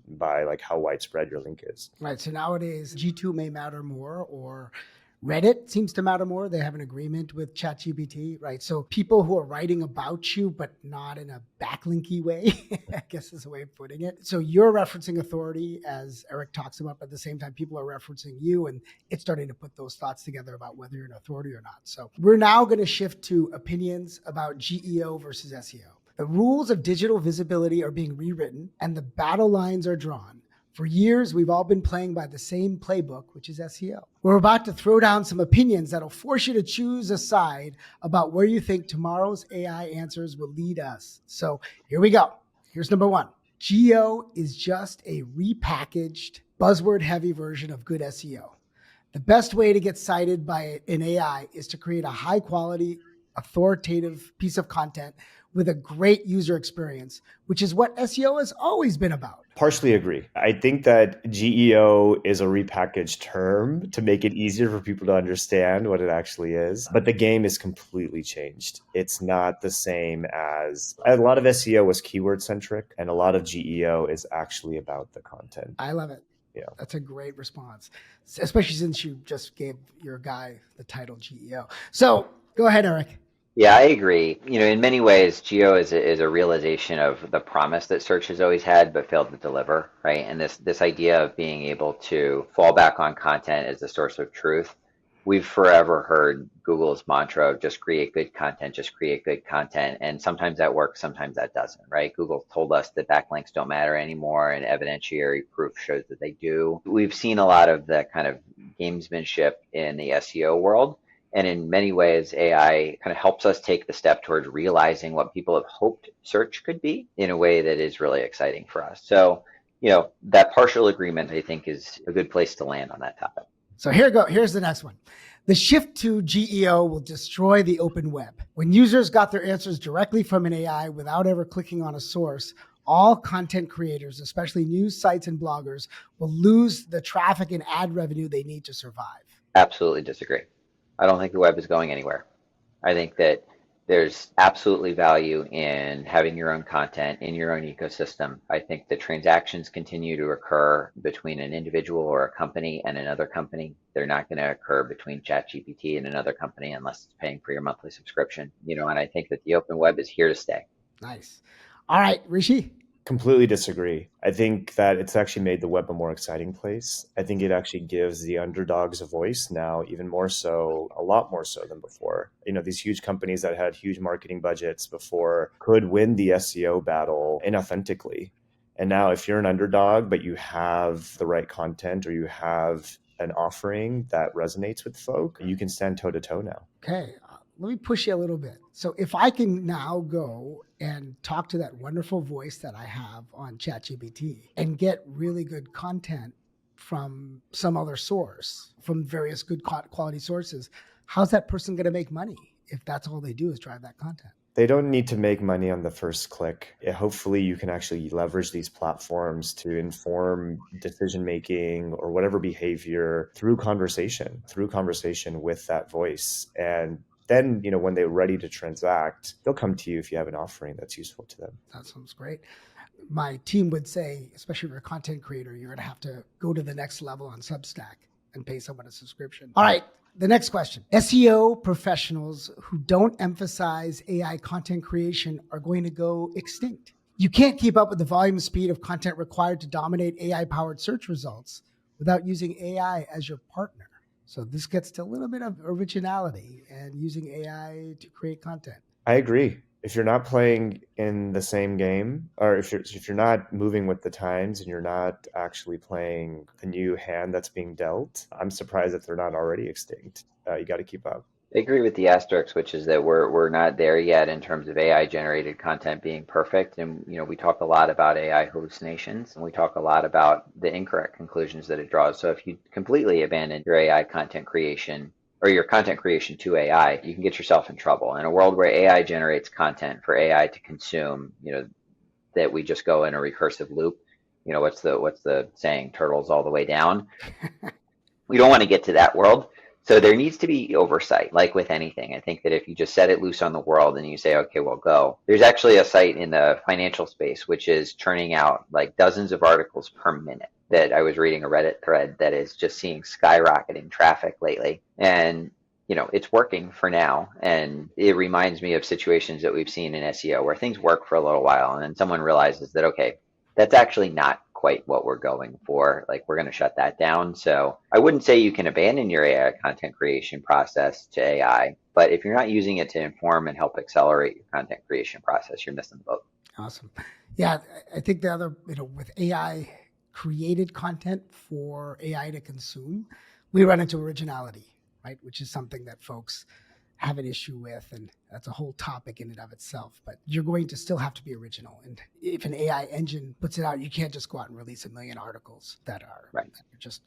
by like how widespread your link is. Right. So nowadays, G2 may matter more, or Reddit seems to matter more. They have an agreement with ChatGPT, right? So people who are writing about you, but not in a backlinky way, I guess is a way of putting it. So you're referencing authority, as Eric talks about, but at the same time, people are referencing you, and it's starting to put those thoughts together about whether you're an authority or not. So we're now going to shift to opinions about GEO versus SEO. The rules of digital visibility are being rewritten, and the battle lines are drawn. For years, we've all been playing by the same playbook, which is SEO. We're about to throw down some opinions that'll force you to choose a side about where you think tomorrow's AI answers will lead us. So here we go. Here's number one. GEO is just a repackaged, buzzword-heavy version of good SEO. The best way to get cited by an AI is to create a high-quality, authoritative piece of content with a great user experience, which is what SEO has always been about. Partially agree. I think that GEO is a repackaged term to make it easier for people to understand what it actually is. But the game is completely changed. It's not the same as a lot of SEO was keyword centric, and a lot of GEO is actually about the content. I love it. Yeah. That's a great response, especially since you just gave your guy the title GEO. So go ahead, Eric. Yeah, I agree. In many ways, Geo is a realization of the promise that search has always had but failed to deliver, right? And this idea of being able to fall back on content as the source of truth. We've forever heard Google's mantra of just create good content, just create good content. And sometimes that works, sometimes that doesn't, right? Google told us that backlinks don't matter anymore, and evidentiary proof shows that they do. We've seen a lot of the kind of gamesmanship in the SEO world. And in many ways, AI kind of helps us take the step towards realizing what people have hoped search could be in a way that is really exciting for us. So, that partial agreement, I think, is a good place to land on that topic. So here's the next one. The shift to GEO will destroy the open web. When users got their answers directly from an AI without ever clicking on a source, all content creators, especially news sites and bloggers, will lose the traffic and ad revenue they need to survive. Absolutely disagree. I don't think the web is going anywhere. I think that there's absolutely value in having your own content in your own ecosystem. I think that transactions continue to occur between an individual or a company and another company. They're not going to occur between ChatGPT and another company unless it's paying for your monthly subscription. And I think that the open web is here to stay. Nice. All right, Rishi. Completely disagree. I think that it's actually made the web a more exciting place. I think it actually gives the underdogs a voice now, even more so, a lot more so than before. These huge companies that had huge marketing budgets before could win the SEO battle inauthentically. And now if you're an underdog, but you have the right content or you have an offering that resonates with folk, you can stand toe to toe now. Okay, let me push you a little bit. So if I can now go and talk to that wonderful voice that I have on ChatGPT and get really good content from some other source, from various good quality sources, how's that person going to make money if that's all they do is drive that content? They don't need to make money on the first click. Hopefully, you can actually leverage these platforms to inform decision making or whatever behavior through conversation with that voice. And then, when they're ready to transact, they'll come to you if you have an offering that's useful to them. That sounds great. My team would say, especially if you're a content creator, you're going to have to go to the next level on Substack and pay someone a subscription. All right. The next question. SEO professionals who don't emphasize AI content creation are going to go extinct. You can't keep up with the volume and speed of content required to dominate AI-powered search results without using AI as your partner. So this gets to a little bit of originality and using AI to create content. I agree. If you're not playing in the same game, or if you're not moving with the times and you're not actually playing the new hand that's being dealt, I'm surprised that they're not already extinct. You got to keep up. I agree with the asterisk, which is that we're not there yet in terms of AI generated content being perfect. And we talk a lot about AI hallucinations, and we talk a lot about the incorrect conclusions that it draws. So if you completely abandon your AI content creation or your content creation to AI, you can get yourself in trouble. In a world where AI generates content for AI to consume, that we just go in a recursive loop. What's the saying? Turtles all the way down. We don't want to get to that world. So there needs to be oversight, like with anything. I think that if you just set it loose on the world and you say, okay, well, go. There's actually a site in the financial space which is churning out like dozens of articles per minute. That I was reading a Reddit thread that is just seeing skyrocketing traffic lately. And it's working for now. And it reminds me of situations that we've seen in SEO where things work for a little while and then someone realizes that, okay, that's actually not quite what we're going for. Like, we're going to shut that down. So I wouldn't say you can abandon your AI content creation process to AI, but if you're not using it to inform and help accelerate your content creation process, you're missing the boat. Awesome. Yeah, I think the other, with AI created content for AI to consume, we run into originality, right? Which is something that folks have an issue with, and that's a whole topic in and of itself. But you're going to still have to be original. And if an AI engine puts it out, you can't just go out and release 1 million articles that are just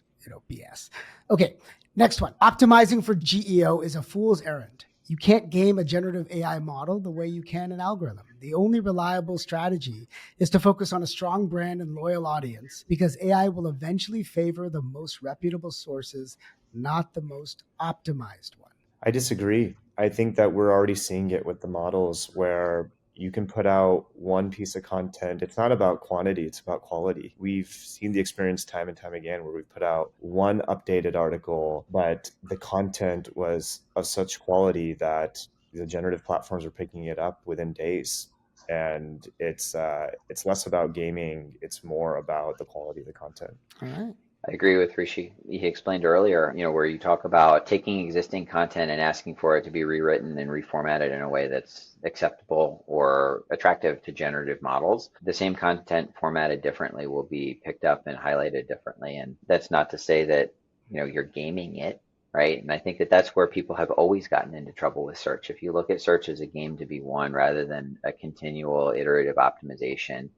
BS. Okay, next one. Optimizing for GEO is a fool's errand. You can't game a generative AI model the way you can an algorithm. The only reliable strategy is to focus on a strong brand and loyal audience, because AI will eventually favor the most reputable sources, not the most optimized one. I disagree. I think that we're already seeing it with the models where you can put out one piece of content. It's not about quantity, it's about quality. We've seen the experience time and time again where we put out one updated article, but the content was of such quality that the generative platforms are picking it up within days. And it's less about gaming, it's more about the quality of the content. All right. I agree with Rishi. He explained earlier, where you talk about taking existing content and asking for it to be rewritten and reformatted in a way that's acceptable or attractive to generative models. The same content formatted differently will be picked up and highlighted differently. And that's not to say that, you're gaming it, right? And I think that that's where people have always gotten into trouble with search. If you look at search as a game to be won rather than a continual iterative optimization,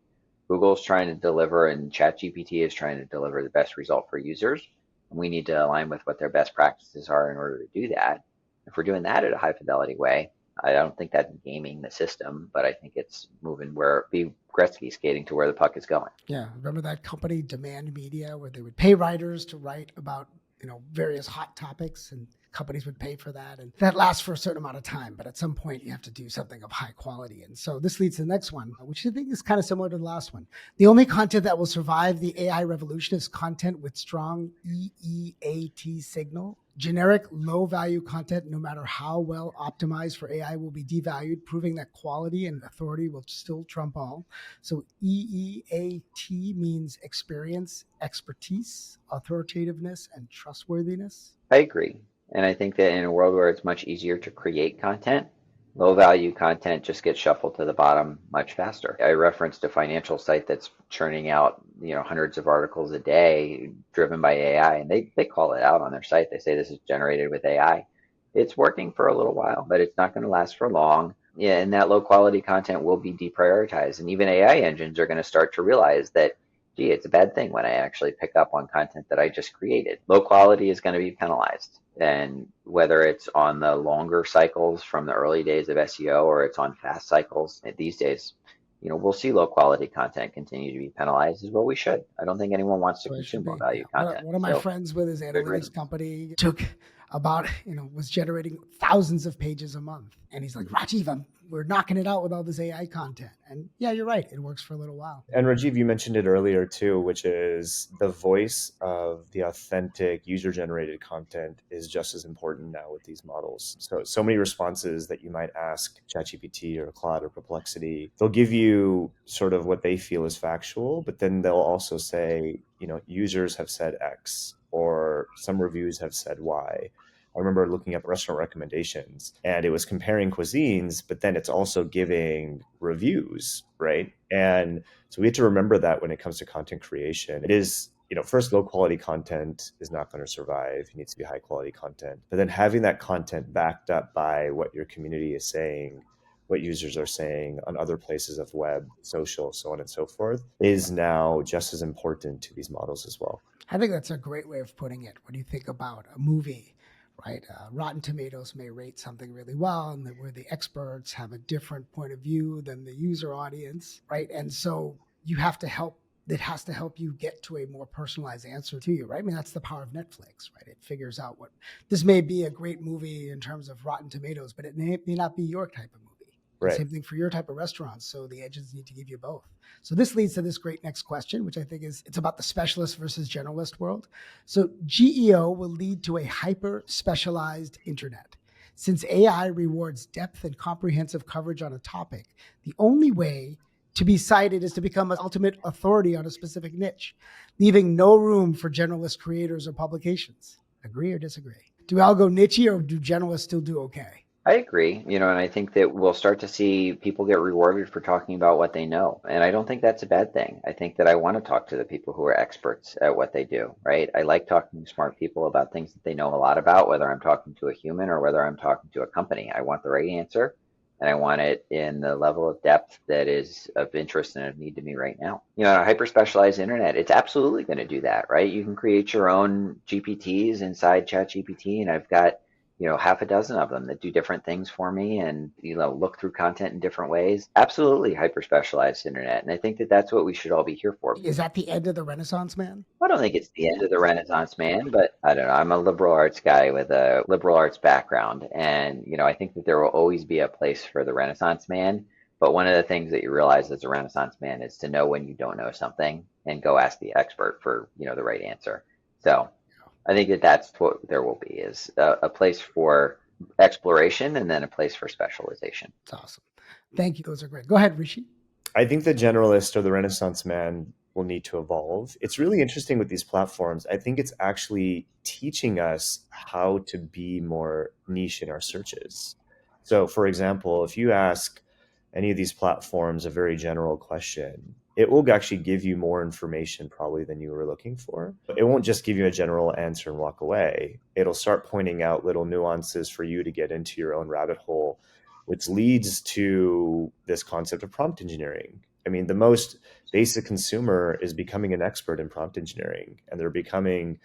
Google's trying to deliver and ChatGPT is trying to deliver the best result for users. And we need to align with what their best practices are in order to do that. If we're doing that in a high fidelity way, I don't think that's gaming the system, but I think it's moving Gretzky skating to where the puck is going. Yeah. Remember that company, Demand Media, where they would pay writers to write about, various hot topics, and companies would pay for that. And that lasts for a certain amount of time. But at some point, you have to do something of high quality. And so this leads to the next one, which I think is kind of similar to the last one. The only content that will survive the AI revolution is content with strong EEAT signal Generic low value content, no matter how well optimized for AI, will be devalued, proving that quality and authority will still trump all. So EEAT means experience, expertise, authoritativeness, and trustworthiness. I agree. And I think that in a world where it's much easier to create content, low value content just gets shuffled to the bottom much faster. I referenced a financial site that's churning out, hundreds of articles a day driven by AI, and they call it out on their site. They say this is generated with AI. It's working for a little while, but it's not going to last for long. Yeah, and that low quality content will be deprioritized. And even AI engines are going to start to realize that, gee, it's a bad thing when I actually pick up on content that I just created. Low quality is going to be penalized. And whether it's on the longer cycles from the early days of SEO or it's on fast cycles these days, we'll see low quality content continue to be penalized as well. We should. I don't think anyone wants to So it should consume low be. value Yeah. content. One of my So friends with his good analytics riddance. company took about, was generating thousands of pages a month. And he's like, Rajiv, we're knocking it out with all this AI content. And yeah, you're right. It works for a little while. And Rajiv, you mentioned it earlier too, which is the voice of the authentic user-generated content is just as important now with these models. So many responses that you might ask ChatGPT or Claude or Perplexity, they'll give you sort of what they feel is factual, but then they'll also say, users have said X or some reviews have said Y. I remember looking up restaurant recommendations and it was comparing cuisines, but then it's also giving reviews, right? And so we have to remember that when it comes to content creation. It is, first, low quality content is not going to survive. It needs to be high quality content. But then having that content backed up by what your community is saying, what users are saying on other places of web, social, so on and so forth, is now just as important to these models as well. I think that's a great way of putting it. When you think about a movie, right? Rotten Tomatoes may rate something really well, and where the experts have a different point of view than the user audience, right? And so you have to help. It has to help you get to a more personalized answer to you, right? I mean, that's the power of Netflix, right? It figures out what this may be a great movie in terms of Rotten Tomatoes, but it may not be your type of movie. Right. Same thing for your type of restaurants. So the engines need to give you both. So this leads to this great next question, which I think it's about the specialist versus generalist world. So GEO will lead to a hyper specialized internet. Since AI rewards depth and comprehensive coverage on a topic, the only way to be cited is to become an ultimate authority on a specific niche, leaving no room for generalist creators or publications. Agree or disagree? Do we all go niche or do generalists still do okay? I agree, and I think that we'll start to see people get rewarded for talking about what they know. And I don't think that's a bad thing. I think that I want to talk to the people who are experts at what they do, right? I like talking to smart people about things that they know a lot about, whether I'm talking to a human or whether I'm talking to a company. I want the right answer, and I want it in the level of depth that is of interest and of need to me right now. On a hyper specialized internet, it's absolutely going to do that, right? You can create your own GPTs inside ChatGPT, and I've got half a dozen of them that do different things for me and, look through content in different ways. Absolutely hyper specialized internet. And I think that that's what we should all be here for. Is that the end of the Renaissance man? I don't think it's the end of the Renaissance man, but I don't know. I'm a liberal arts guy with a liberal arts background. And, I think that there will always be a place for the Renaissance man. But one of the things that you realize as a Renaissance man is to know when you don't know something and go ask the expert for, the right answer. So I think that that's what there will be, is a place for exploration and then a place for specialization. That's awesome. Thank you. Those are great. Go ahead, Rishi. I think the generalist or the Renaissance man will need to evolve. It's really interesting with these platforms. I think it's actually teaching us how to be more niche in our searches. So, for example, if you ask any of these platforms a very general question, it will actually give you more information probably than you were looking for. It won't just give you a general answer and walk away. It'll start pointing out little nuances for you to get into your own rabbit hole, which leads to this concept of prompt engineering. I mean, the most basic consumer is becoming an expert in prompt engineering, and they're becoming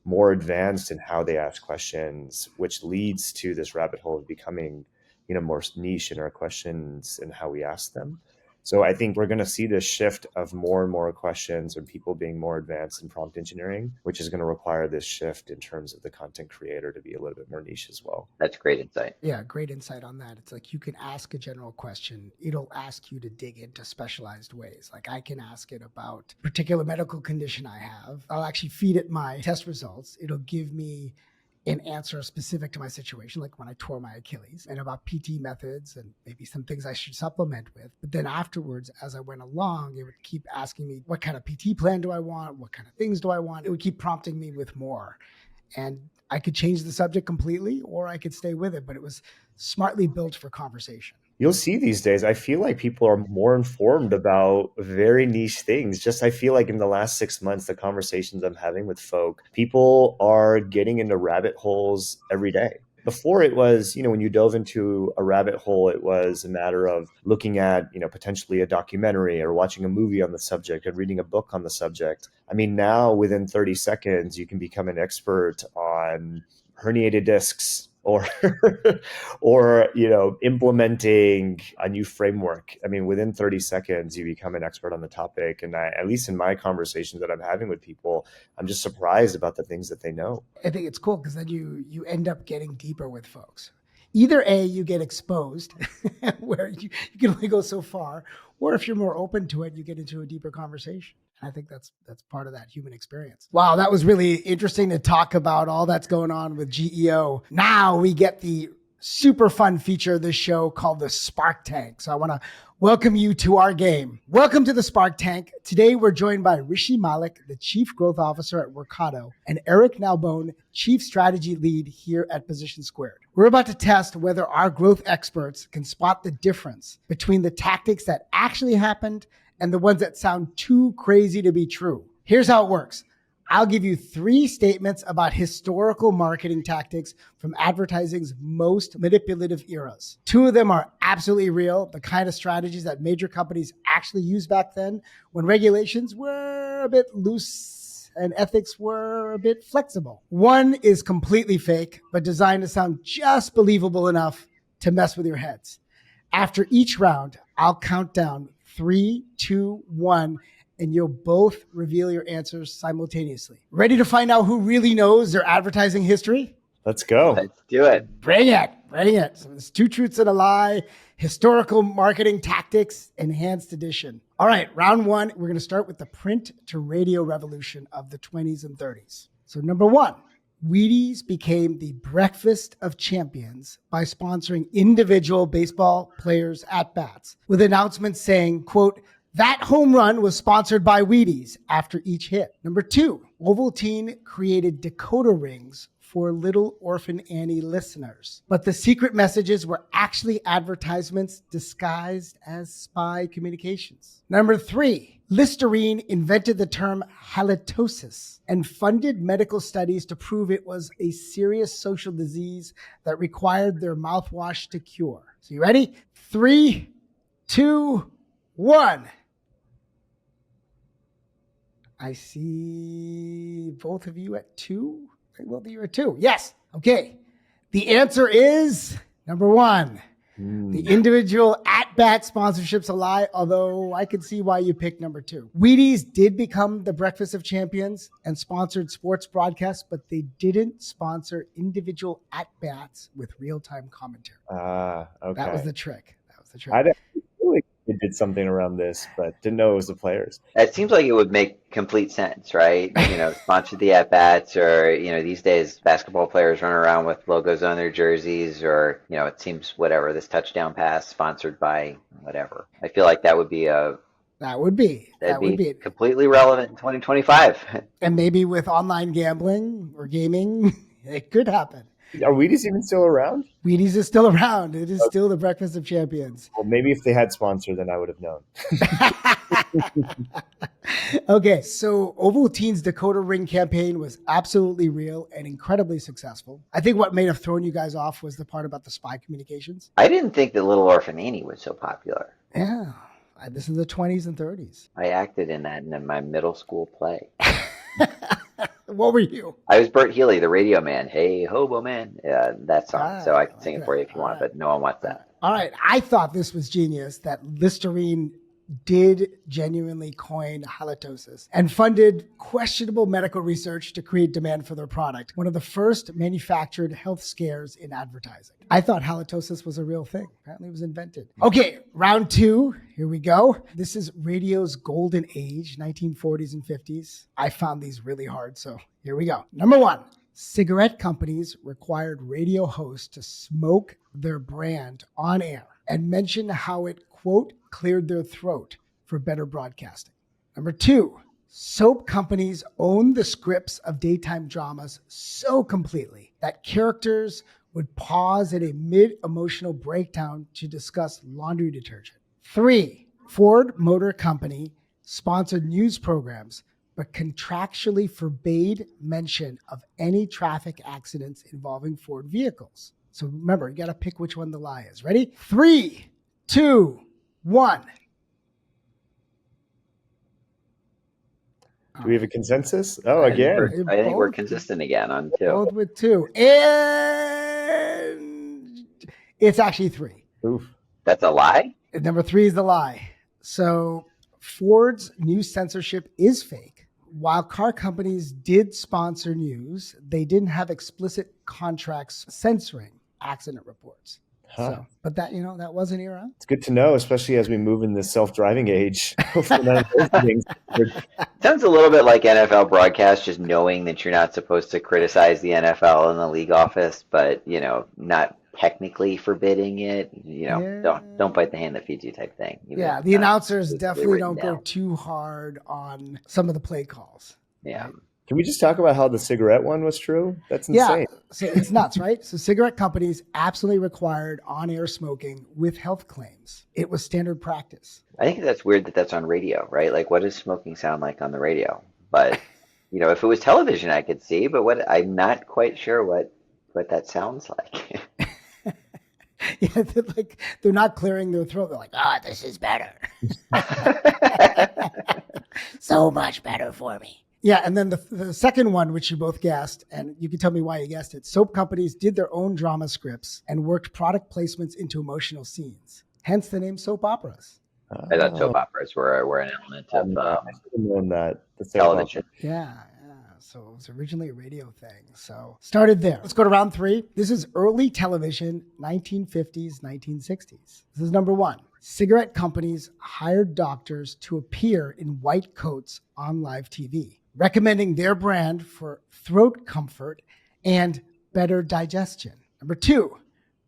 more advanced in how they ask questions, which leads to this rabbit hole of becoming, more niche in our questions and how we ask them. So I think we're going to see this shift of more and more questions and people being more advanced in prompt engineering, which is going to require this shift in terms of the content creator to be a little bit more niche as well. That's great insight. Yeah, great insight on that. It's like you can ask a general question. It'll ask you to dig into specialized ways. Like I can ask it about a particular medical condition I have. I'll actually feed it my test results. It'll give me an answer specific to my situation, like when I tore my Achilles, and about PT methods and maybe some things I should supplement with. But then afterwards, as I went along, it would keep asking me, what kind of PT plan do I want? What kind of things do I want? It would keep prompting me with more. And I could change the subject completely or I could stay with it, but it was smartly built for conversation. You'll see these days, I feel like people are more informed about very niche things. Just I feel like in the last 6 months, the conversations I'm having with folk, people are getting into rabbit holes every day. Before it was, when you dove into a rabbit hole, it was a matter of looking at, potentially a documentary or watching a movie on the subject and reading a book on the subject. I mean, now within 30 seconds, you can become an expert on herniated discs or implementing a new framework. I mean, within 30 seconds, you become an expert on the topic. And at least in my conversations that I'm having with people, I'm just surprised about the things that they know. I think it's cool because then you end up getting deeper with folks. Either A, you get exposed where you can only go so far, or if you're more open to it, you get into a deeper conversation. And I think that's part of that human experience. Wow, that was really interesting to talk about all that's going on with GEO. Now we get the super fun feature of this show called the Spark Tank. So I want to welcome you to our game. Welcome to the Spark Tank. Today we're joined by Rishi Malik, the Chief Growth Officer at Workato, and Eric Nalbone, Chief Strategy Lead here at Position Squared. We're about to test whether our growth experts can spot the difference between the tactics that actually happened and the ones that sound too crazy to be true. Here's how it works. I'll give you 3 statements about historical marketing tactics from advertising's most manipulative eras. 2 of them are absolutely real, the kind of strategies that major companies actually used back then when regulations were a bit loose and ethics were a bit flexible. 1 is completely fake, but designed to sound just believable enough to mess with your heads. After each round, I'll count down 3, 2, 1, and you'll both reveal your answers simultaneously. Ready to find out who really knows their advertising history? Let's go. Let's do it. Bring it. So it's 2 truths and a lie, historical marketing tactics, enhanced edition. All right, round 1, we're going to start with the print to radio revolution of the 20s and 30s. So number 1, Wheaties became the breakfast of champions by sponsoring individual baseball players' at-bats with announcements saying, quote, that home run was sponsored by Wheaties after each hit. Number 2, Ovaltine created decoder rings for Little Orphan Annie listeners, but the secret messages were actually advertisements disguised as spy communications. Number 3, Listerine invented the term halitosis and funded medical studies to prove it was a serious social disease that required their mouthwash to cure. So you ready? 3, 2, 1. I see both of you at 2. Both of you at 2. Yes. Okay. The answer is number 1. The individual at-bat sponsorships a lie, although I could see why you picked number 2. Wheaties did become the breakfast of champions and sponsored sports broadcasts, but they didn't sponsor individual at-bats with real-time commentary. Okay. That was the trick. I didn't feel like they did something around this, but didn't know it was the players. It seems like it would make complete sense, right? Sponsor the at-bats, or, these days basketball players run around with logos on their jerseys, or, it seems whatever, this touchdown pass sponsored by whatever. I feel like that would be completely relevant in 2025. And maybe with online gambling or gaming, it could happen. Are Wheaties even still around? Wheaties is still around. It is still the breakfast of champions. Well, maybe if they had sponsor, then I would have known. Okay, so Ovaltine's decoder ring campaign was absolutely real and incredibly successful. I think what may have thrown you guys off was the part about the spy communications. I didn't think that Little Orphan Annie was so popular. Yeah, this is the 20s and 30s. I acted in that in my middle school play. What were you? I was Bert Healy, the radio man. Hey, hobo man. That song. So I can sing it for you if you want, but no one wants that. All right. I thought this was genius that Listerine did genuinely coin halitosis and funded questionable medical research to create demand for their product. One of the first manufactured health scares in advertising. I thought halitosis was a real thing. Apparently it was invented. Okay, round 2. Here we go. This is radio's golden age, 1940s and 50s. I found these really hard, so here we go. Number 1. cigarette companies required radio hosts to smoke their brand on air and mention how it, quote, cleared their throat for better broadcasting. Number 2, soap companies own the scripts of daytime dramas so completely that characters would pause at a mid-emotional breakdown to discuss laundry detergent. 3, Ford Motor Company sponsored news programs but contractually forbade mention of any traffic accidents involving Ford vehicles. So remember, you got to pick which one the lie is. Ready? 3, 2, 1. Do we have a consensus? Oh, I think again. I think we're consistent again on 2. Both with 2. And it's actually 3. Oof. That's a lie? And number 3 is the lie. So Ford's news censorship is fake. While car companies did sponsor news, they didn't have explicit contracts censoring accident reports. Huh. So, but that, that was an era. It's good to know, especially as we move in this self-driving age. Sounds a little bit like NFL broadcast, just knowing that you're not supposed to criticize the NFL in the league office, but not technically forbidding it. Don't bite the hand that feeds you type thing. Yeah, the announcers definitely don't go too hard on some of the play calls. Yeah. Right? Can we just talk about how the cigarette one was true? That's insane. Yeah, so it's nuts, right? So cigarette companies absolutely required on-air smoking with health claims. It was standard practice. I think that's weird that that's on radio, right? Like, what does smoking sound like on the radio? But, if it was television, I could see, but I'm not quite sure what that sounds like. Yeah, they're not clearing their throat. They're like, this is better. So much better for me. Yeah, and then the second one, which you both guessed, and you can tell me why you guessed it. Soap companies did their own drama scripts and worked product placements into emotional scenes. Hence the name soap operas. I thought soap operas were an element of I should have known that. television. Yeah. So it was originally a radio thing. So started there. Let's go to round 3. This is early television, 1950s, 1960s. This is number 1. Cigarette companies hired doctors to appear in white coats on live TV, recommending their brand for throat comfort and better digestion. Number 2,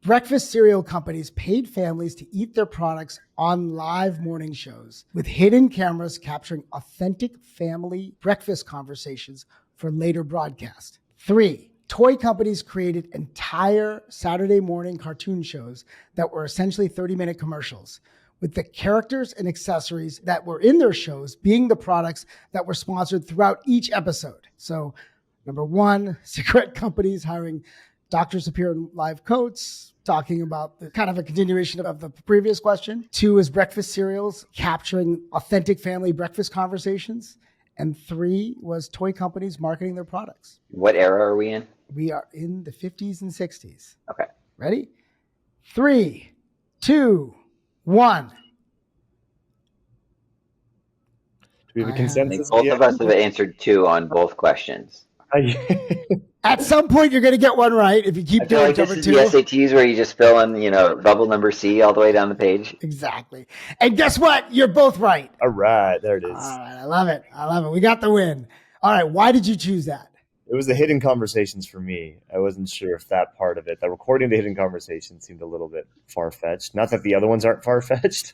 breakfast cereal companies paid families to eat their products on live morning shows with hidden cameras capturing authentic family breakfast conversations for later broadcast. 3, toy companies created entire Saturday morning cartoon shows that were essentially 30-minute commercials, with the characters and accessories that were in their shows being the products that were sponsored throughout each episode. So, number 1, cigarette companies hiring doctors to appear in live coats, talking about the kind of a continuation of the previous question. 2 is breakfast cereals capturing authentic family breakfast conversations. And 3 was toy companies marketing their products. What era are we in? We are in the 50s and 60s. Okay. Ready? 3, 2, 1. Do we have a consensus? Both of us have answered 2 on both questions. At some point, you're going to get one right if you keep doing like number this 2. is the SATs where you just fill in, bubble number C all the way down the page. Exactly. And guess what? You're both right. All right, there it is. All right, I love it. We got the win. All right, why did you choose that? It was the hidden conversations for me. I wasn't sure if that part of it, the recording of the hidden conversations, seemed a little bit far-fetched. Not that the other ones aren't far-fetched.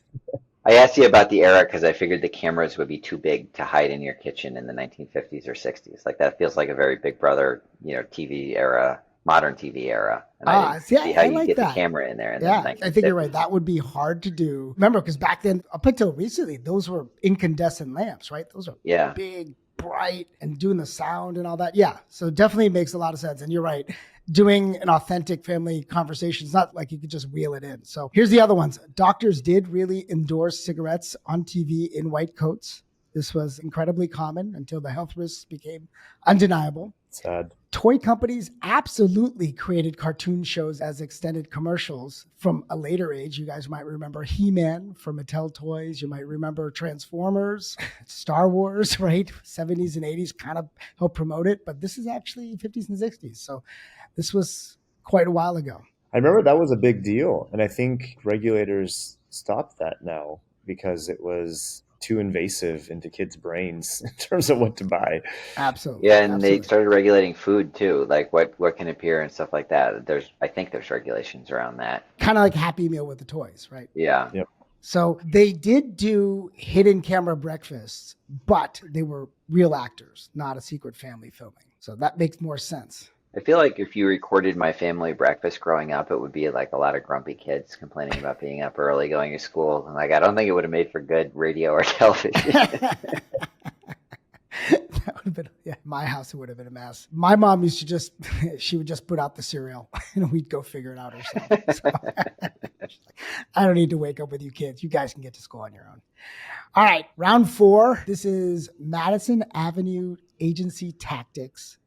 I asked you about the era because I figured the cameras would be too big to hide in your kitchen in the 1950s or 60s. Like, that feels like a very Big Brother, TV era, modern TV era. And I didn't see how you like get that. the camera in there. I think you're right. That would be hard to do. Remember, because back then, up until recently, those were incandescent lamps, right? Those are big, bright, and doing the sound and all that. Yeah, so definitely makes a lot of sense. And you're right. Doing an authentic family conversation is not like you could just wheel it in. So here's the other ones. Doctors did really endorse cigarettes on TV in white coats. This was incredibly common until the health risks became undeniable. Sad. Toy companies absolutely created cartoon shows as extended commercials from a later age. You guys might remember He-Man from Mattel Toys. You might remember Transformers, Star Wars, right? 70s and 80s kind of helped promote it. But this is actually 50s and 60s. So this was quite a while ago. I remember that was a big deal. And I think regulators stopped that now because it was too invasive into kids' brains in terms of what to buy. Absolutely. Yeah, and Absolutely. they started regulating food too, like what can appear and stuff like that. I think there's regulations around that. Kind of like Happy Meal with the toys, right? Yeah. Yep. So they did do hidden camera breakfasts, but they were real actors, not a secret family filming. So that makes more sense. I feel like if you recorded my family breakfast growing up, it would be like a lot of grumpy kids complaining about being up early, going to school. And like, I don't think it would have made for good radio or television. That would have been, yeah, my house, it would have been a mess. My mom used to she would just put out the cereal and we'd go figure it out ourselves. So, I don't need to wake up with you kids. You guys can get to school on your own. All right, round 4. This is Madison Avenue Agency Tactics,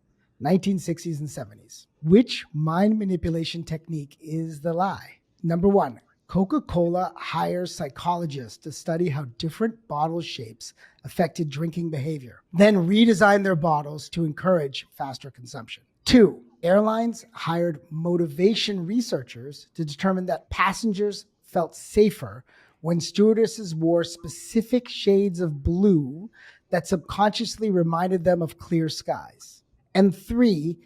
1960s and 70s. Which mind manipulation technique is the lie? Number 1, Coca-Cola hires psychologists to study how different bottle shapes affected drinking behavior, then redesigned their bottles to encourage faster consumption. 2, airlines hired motivation researchers to determine that passengers felt safer when stewardesses wore specific shades of blue that subconsciously reminded them of clear skies. And 3,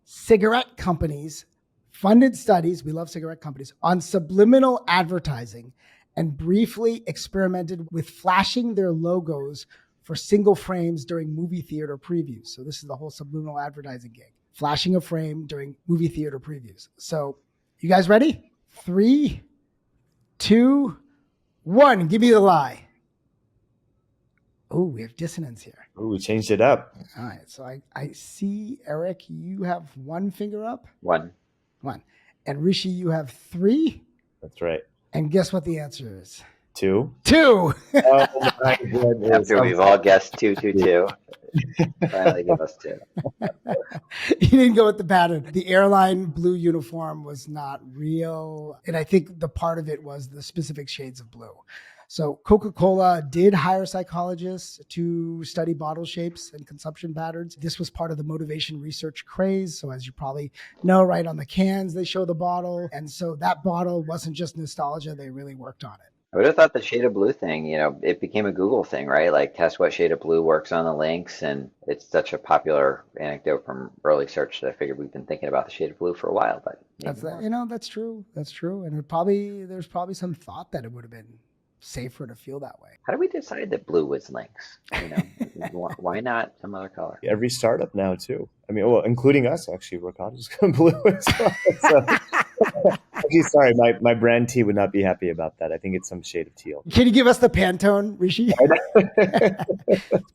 cigarette companies funded studies, we love cigarette companies, on subliminal advertising and briefly experimented with flashing their logos for single frames during movie theater previews. So this is the whole subliminal advertising gig, flashing a frame during movie theater previews. So you guys ready? 3, 2, 1. Give me the lie. Oh, we have dissonance here. Oh, we changed it up. All right. So I see, Eric, you have 1 finger up. 1. And Rishi, you have 3. That's right. And guess what the answer is? 2. 2. Oh my goodness. After we've all guessed 2, 2, 2. Finally give us 2. You didn't go with the pattern. The airline blue uniform was not real. And I think the part of it was the specific shades of blue. So Coca-Cola did hire psychologists to study bottle shapes and consumption patterns. This was part of the motivation research craze. So as you probably know, right on the cans, they show the bottle. And so that bottle wasn't just nostalgia. They really worked on it. I would have thought the shade of blue thing, it became a Google thing, right? Like test what shade of blue works on the links. And it's such a popular anecdote from early search that I figured we've been thinking about the shade of blue for a while. But That's true. That's true. And there's probably some thought that it would have been safer to feel that way. How do we decide that blue was links? Why not some other color? Every startup now too. I mean, well, including us actually. Ricardo's blue as well. So, actually, sorry, my brand T would not be happy about that. I think it's some shade of teal. Can you give us the Pantone, Rishi?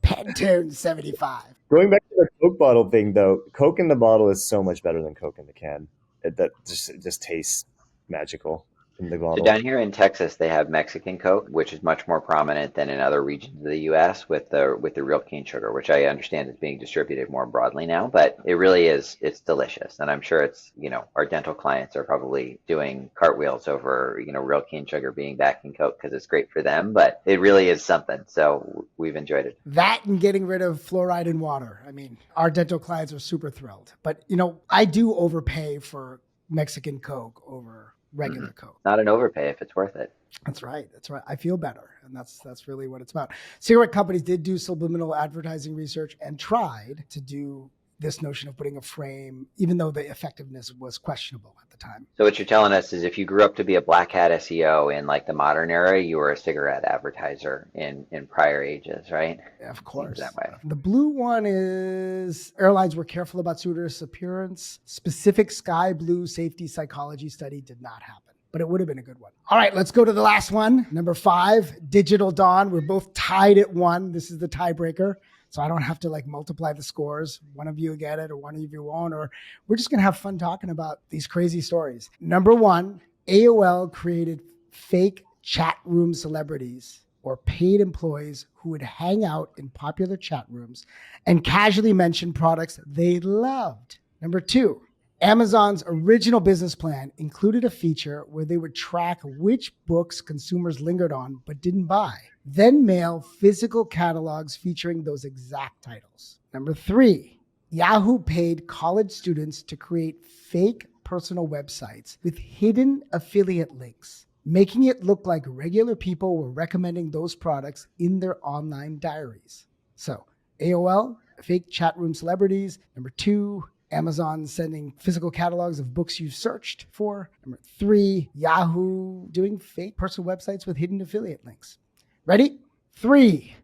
Pantone 75. Going back to the Coke bottle thing, though, Coke in the bottle is so much better than Coke in the can. It just tastes magical in the bottle. So down here in Texas, they have Mexican Coke, which is much more prominent than in other regions of the U.S. with the real cane sugar, which I understand is being distributed more broadly now. But it really it's delicious, and I'm sure it's our dental clients are probably doing cartwheels over real cane sugar being back in Coke because it's great for them. But it really is something. So we've enjoyed it. That and getting rid of fluoride in water. I mean, our dental clients are super thrilled. But I do overpay for Mexican Coke over regular Coke. Not an overpay if it's worth it. That's right. I feel better. And that's really what it's about. Cigarette companies did do subliminal advertising research and tried to do this notion of putting a frame, even though the effectiveness was questionable at the time. So what you're telling us is if you grew up to be a black hat SEO in like the modern era, you were a cigarette advertiser in prior ages, right? Yeah, of course. Seems that way. The blue one is airlines were careful about stewardess appearance. Specific sky blue safety psychology study did not happen, but it would have been a good one. All right, let's go to the last one. Number 5, Digital Dawn. We're both tied at 1. This is the tiebreaker. So I don't have to multiply the scores. One of you get it or one of you won't, or we're just going to have fun talking about these crazy stories. Number 1, AOL created fake chat room celebrities or paid employees who would hang out in popular chat rooms and casually mention products they loved. Number 2, Amazon's original business plan included a feature where they would track which books consumers lingered on but didn't buy, then mail physical catalogs featuring those exact titles. Number 3, Yahoo paid college students to create fake personal websites with hidden affiliate links, making it look like regular people were recommending those products in their online diaries. So AOL, fake chat room celebrities. Number 2, Amazon sending physical catalogs of books you've searched for. Number 3, Yahoo doing fake personal websites with hidden affiliate links. Ready? 3,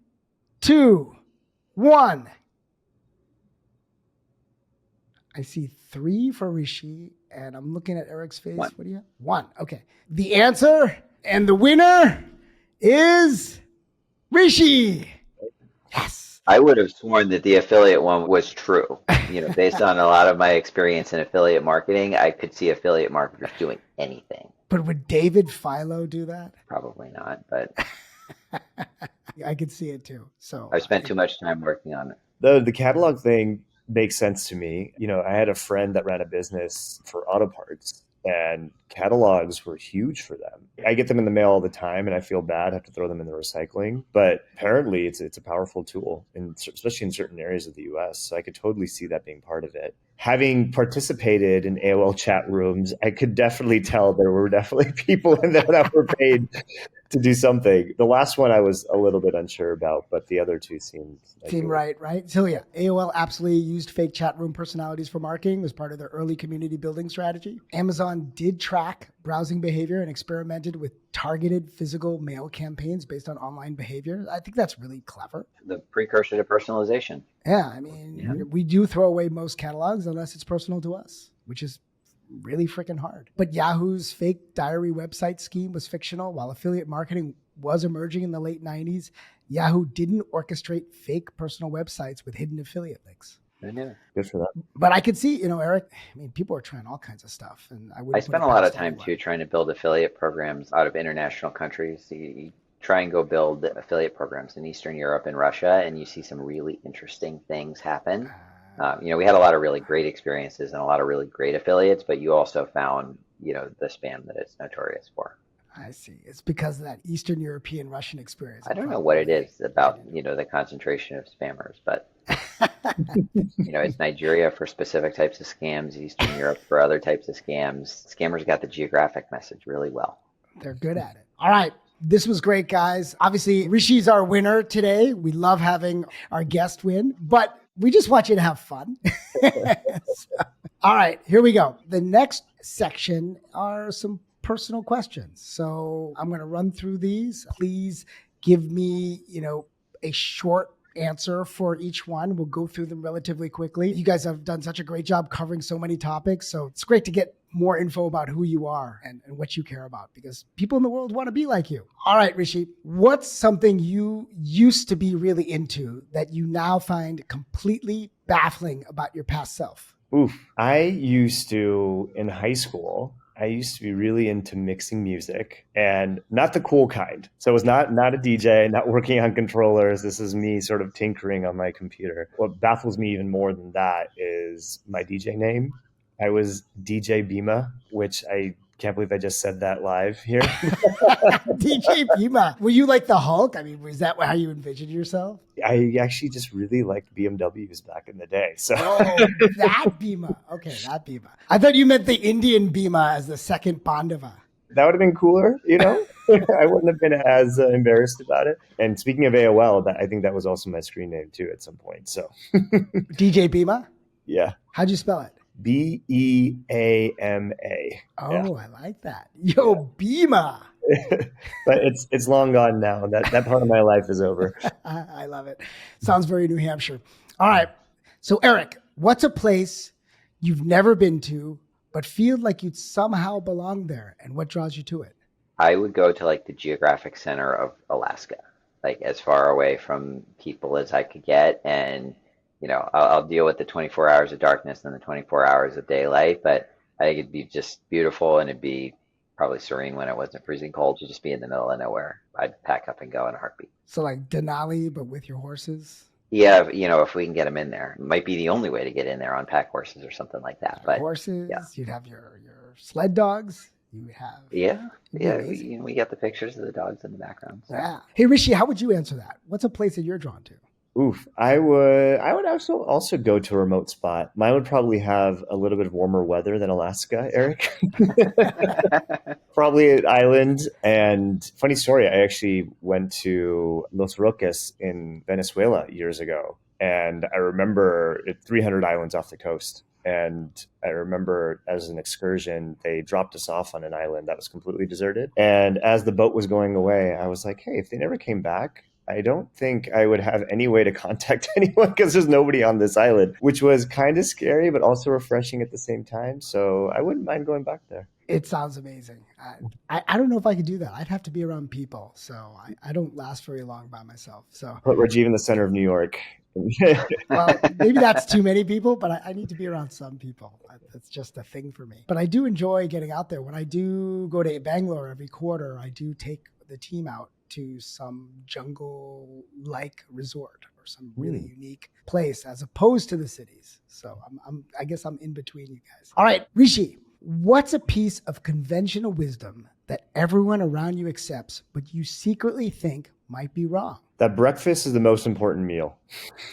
2, 1. I see 3 for Rishi, and I'm looking at Eric's face. 1. What do you have? 1. Okay. The answer and the winner is Rishi. Yes. I would have sworn that the affiliate one was true. Based on a lot of my experience in affiliate marketing, I could see affiliate marketers doing anything. But would David Philo do that? Probably not, but I could see it too. So I've spent too much time working on it. The catalog thing makes sense to me. I had a friend that ran a business for auto parts, and catalogs were huge for them. I get them in the mail all the time, and I feel bad, I have to throw them in the recycling. But apparently it's a powerful tool, and especially in certain areas of the US. So I could totally see that being part of it. Having participated in AOL chat rooms, I could definitely tell there were definitely people in there that were paid to do something. The last one I was a little bit unsure about, but the other two seemed right. So yeah, AOL absolutely used fake chat room personalities for marketing as part of their early community building strategy. Amazon did track browsing behavior and experimented with targeted physical mail campaigns based on online behavior. I think that's really clever. The precursor to personalization. Yeah, I mean, we do throw away most catalogs unless it's personal to us, which is really freaking hard. But Yahoo's fake diary website scheme was fictional. While affiliate marketing was emerging in the late 90s, Yahoo didn't orchestrate fake personal websites with hidden affiliate links. Good for that. But I could see, Eric, people are trying all kinds of stuff. And I spent a lot of time too trying to build affiliate programs out of international countries. You try and go build affiliate programs in Eastern Europe and Russia, and you see some really interesting things happen. We had a lot of really great experiences and a lot of really great affiliates, but you also found, the spam that it's notorious for. I see. It's because of that Eastern European Russian experience. I don't know what it is about, the concentration of spammers, but, it's Nigeria for specific types of scams, Eastern Europe for other types of scams. Scammers got the geographic message really well. They're good at it. All right. This was great, guys. Obviously, Rishi's our winner today. We love having our guest win, but we just want you to have fun. All right, here we go. The next section are some personal questions. So I'm going to run through these. Please give me, a short answer for each one. We'll go through them relatively quickly. You guys have done such a great job covering so many topics. So it's great to get more info about who you are and what you care about, because people in the world want to be like you. All right, Rishi, what's something you used to be really into that you now find completely baffling about your past self? I used to, in high school, I used to be really into mixing music, and not the cool kind. So it was not a DJ, not working on controllers. This is me sort of tinkering on my computer. What baffles me even more than that is my DJ name. I was DJ Bima, which I can't believe I just said that live here. DJ Bima. Were you like the Hulk? Was that how you envisioned yourself? I actually just really liked BMWs back in the day. So that Bima. Okay, that Bima. I thought you meant the Indian Bima as the second Bandava. That would have been cooler, I wouldn't have been as embarrassed about it. And speaking of AOL, I think that was also my screen name too at some point. So DJ Bima? Yeah. How'd you spell it? Beama. Oh, yeah. I like that. Yo, Bima. But it's long gone now. That part of my life is over. I love it. Sounds very New Hampshire. All right. So Eric, what's a place you've never been to but feel like you'd somehow belong there, and what draws you to it? I would go to the geographic center of Alaska, as far away from people as I could get, and I'll deal with the 24 hours of darkness and the 24 hours of daylight, but I think it'd be just beautiful, and it'd be probably serene when it wasn't freezing cold to just be in the middle of nowhere. I'd pack up and go in a heartbeat. So like Denali, but with your horses? Yeah, if we can get them in there. It might be the only way to get in there on pack horses or something like that. But horses, yeah. You'd have your sled dogs. You have... Yeah. We got the pictures of the dogs in the background. So. Yeah. Hey, Rishi, how would you answer that? What's a place that you're drawn to? Oof, I would also go to a remote spot. Mine would probably have a little bit of warmer weather than Alaska, Eric. Probably an island. And funny story, I actually went to Los Roques in Venezuela years ago. And I remember 300 islands off the coast. And I remember as an excursion, they dropped us off on an island that was completely deserted. And as the boat was going away, I was like, hey, if they never came back, I don't think I would have any way to contact anyone because there's nobody on this island, which was kind of scary, but also refreshing at the same time. So I wouldn't mind going back there. It sounds amazing. I don't know if I could do that. I'd have to be around people. So I don't last very long by myself. So, Put Rajiv in the center of New York. well, maybe that's too many people, but I need to be around some people. That's just a thing for me. But I do enjoy getting out there. When I do go to Bangalore every quarter, I do take the team out to some jungle-like resort or some really unique place as opposed to the cities. So I guess I'm in between you guys. All right, Rishi, what's a piece of conventional wisdom that everyone around you accepts, but you secretly think might be wrong? That breakfast is the most important meal.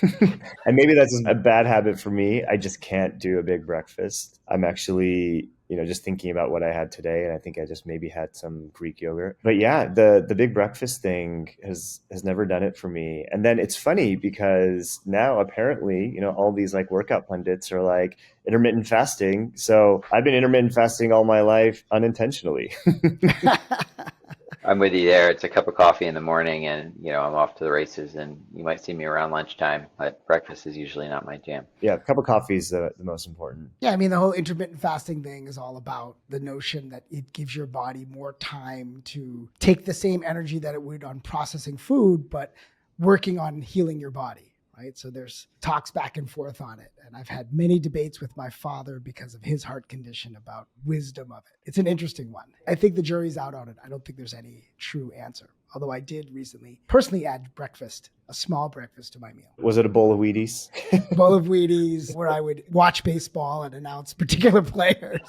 And maybe that's a bad habit for me. I just can't do a big breakfast. I'm actually, just thinking about what I had today, and I think I just maybe had some Greek yogurt. But yeah, the big breakfast thing has never done it for me. And then it's funny because now apparently, all these like workout pundits are like intermittent fasting. So I've been intermittent fasting all my life unintentionally. I'm with you there. It's a cup of coffee in the morning and, I'm off to the races, and you might see me around lunchtime, but breakfast is usually not my jam. Yeah, a cup of coffee is the most important. Yeah, I mean, the whole intermittent fasting thing is all about the notion that it gives your body more time to take the same energy that it would on processing food, but working on healing your body. Right. So there's talks back and forth on it. And I've had many debates with my father because of his heart condition about wisdom of it. It's an interesting one. I think the jury's out on it. I don't think there's any true answer. Although I did recently personally add breakfast, a small breakfast to my meal. Was it a bowl of Wheaties? Bowl of Wheaties, where I would watch baseball and announce particular players.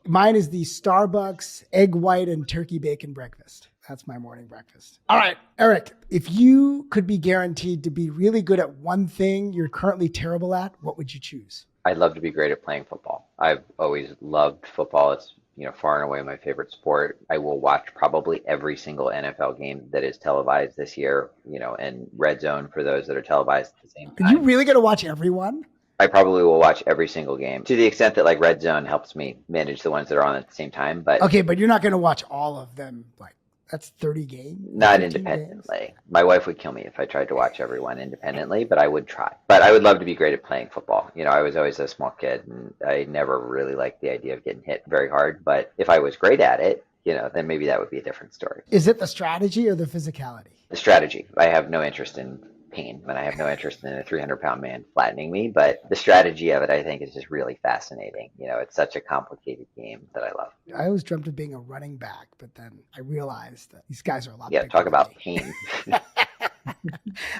Mine is the Starbucks egg white and turkey bacon breakfast. That's my morning breakfast. All right, Eric, if you could be guaranteed to be really good at one thing you're currently terrible at, what would you choose? I'd love to be great at playing football. I've always loved football. It's, far and away my favorite sport. I will watch probably every single NFL game that is televised this year, and Red Zone for those that are televised at the same time. Are you really going to watch everyone? I probably will watch every single game to the extent that like Red Zone helps me manage the ones that are on at the same time. But okay, but you're not going to watch all of them. Like that's 30 games. Not independently. Games? My wife would kill me if I tried to watch everyone independently, but I would try. But I would love to be great at playing football. I was always a small kid, and I never really liked the idea of getting hit very hard. But if I was great at it, then maybe that would be a different story. Is it the strategy or the physicality? The strategy. I have no interest in pain, and I have no interest in a 300-pound man flattening me, but the strategy of it I think is just really fascinating. It's such a complicated game that I love. I always dreamt of being a running back, but then I realized that these guys are a lot bigger. Talk about pain.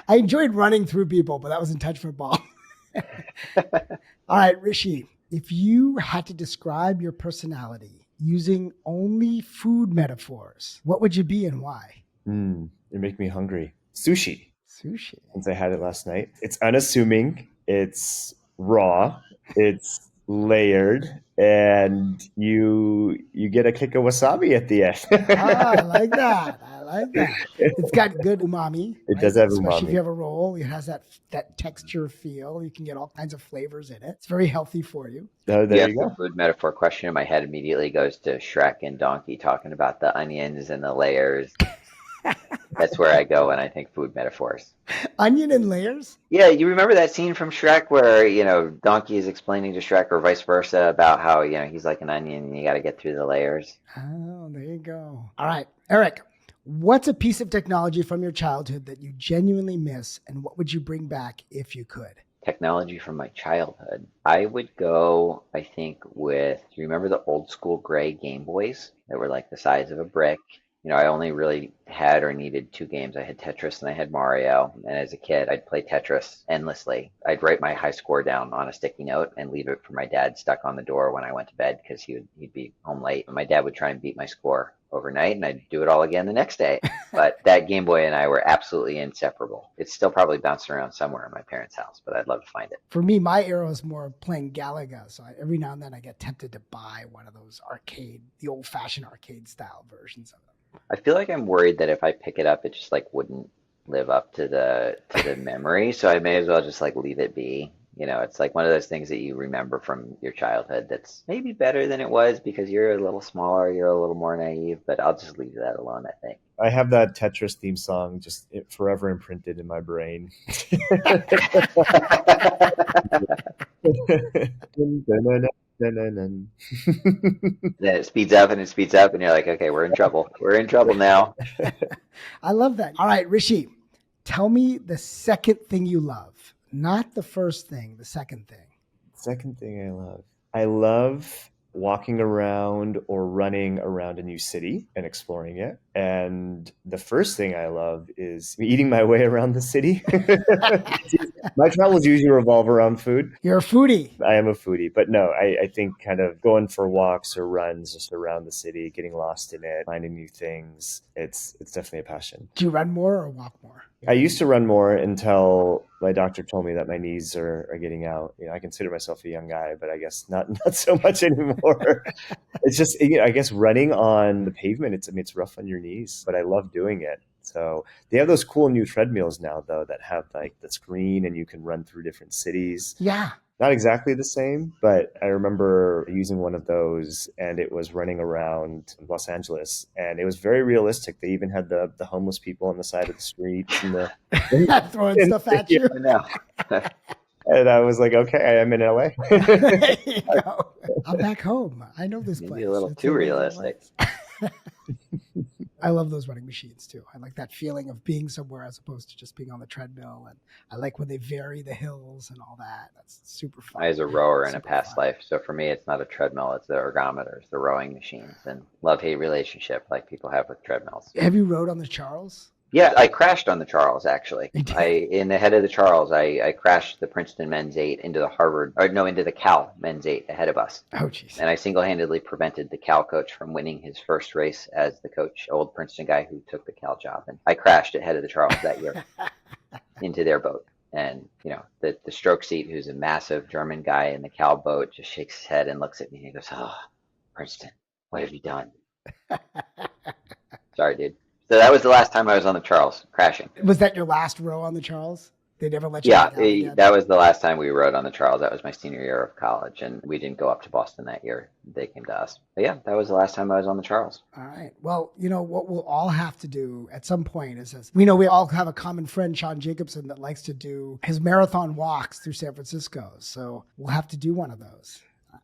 I enjoyed running through people, but that was in touch football. All right, Rishi, if you had to describe your personality using only food metaphors, what would you be and why? You make me hungry. Sushi. Since I had it last night. It's unassuming, it's raw, it's layered, and you get a kick of wasabi at the end. I like that. It's got good umami. It does have umami. Especially if you have a roll. It has that texture feel. You can get all kinds of flavors in it. It's very healthy for you. There you go. The food metaphor question in my head immediately goes to Shrek and Donkey talking about the onions and the layers. That's where I go when I think food metaphors. Onion and layers? Yeah, you remember that scene from Shrek where, Donkey is explaining to Shrek or vice versa about how, he's like an onion and you got to get through the layers. Oh, there you go. All right, Eric, what's a piece of technology from your childhood that you genuinely miss, and what would you bring back if you could? Technology from my childhood. I would go, I think, with, do you remember the old school gray Game Boys that were like the size of a brick? I only really had or needed two games. I had Tetris and I had Mario. And as a kid, I'd play Tetris endlessly. I'd write my high score down on a sticky note and leave it for my dad stuck on the door when I went to bed because he'd be home late. And my dad would try and beat my score overnight, and I'd do it all again the next day. But that Game Boy and I were absolutely inseparable. It's still probably bouncing around somewhere in my parents' house, but I'd love to find it. For me, my era is more playing Galaga. So every now and then I get tempted to buy one of those the old-fashioned arcade style versions of them. I feel like I'm worried that if I pick it up, it just wouldn't live up to the memory. So I may as well just leave it be. It's one of those things that you remember from your childhood that's maybe better than it was because you're a little smaller, you're a little more naive, but I'll just leave that alone, I think. I have that Tetris theme song just forever imprinted in my brain. Then it speeds up and it speeds up and you're like, okay, we're in trouble. We're in trouble now. I love that. All right, Rishi, tell me the second thing you love. Not the first thing, the second thing. Second thing I love. I love walking around or running around a new city and exploring it. And the first thing I love is eating my way around the city. My travels usually revolve around food. You're a foodie. I am a foodie, but no, I think kind of going for walks or runs just around the city, getting lost in it, finding new things. It's definitely a passion. Do you run more or walk more? I used to run more until my doctor told me that my knees are getting out. I consider myself a young guy, but I guess not so much anymore. It's just, I guess running on the pavement, it's rough on your knees, but I love doing it. So they have those cool new treadmills now, though, that have the screen and you can run through different cities. Yeah. Not exactly the same, but I remember using one of those and it was running around Los Angeles and it was very realistic. They even had the homeless people on the side of the street and throwing stuff at you. No. And I was like, okay, I'm in LA. There you go. I'm back home. I know this place. Maybe a little too realistic. I love those running machines too. I like that feeling of being somewhere as opposed to just being on the treadmill. And I like when they vary the hills and all that. That's super fun. I was a rower in a past life. So for me, it's not a treadmill. It's the ergometers, the rowing machines, and love-hate relationship like people have with treadmills. Have you rowed on the Charles? Yeah, I crashed on the Charles, actually. You did? In the head of the Charles, I crashed the Princeton men's 8 into the Cal men's 8 ahead of us. Oh, jeez. And I single-handedly prevented the Cal coach from winning his first race as the coach, old Princeton guy who took the Cal job. And I crashed at head of the Charles that year into their boat. And, the stroke seat, who's a massive German guy in the Cal boat, just shakes his head and looks at me and he goes, "Oh, Princeton, what have you done?" Sorry, dude. So that was the last time I was on the Charles, crashing. Was that your last row on the Charles? They never let you Yeah, get out again? that was the last time we rode on the Charles. That was my senior year of college, and we didn't go up to Boston that year. They came to us. But yeah, that was the last time I was on the Charles. All right. Well, what we'll all have to do at some point is this. We know we all have a common friend, Sean Jacobson, that likes to do his marathon walks through San Francisco. So we'll have to do one of those.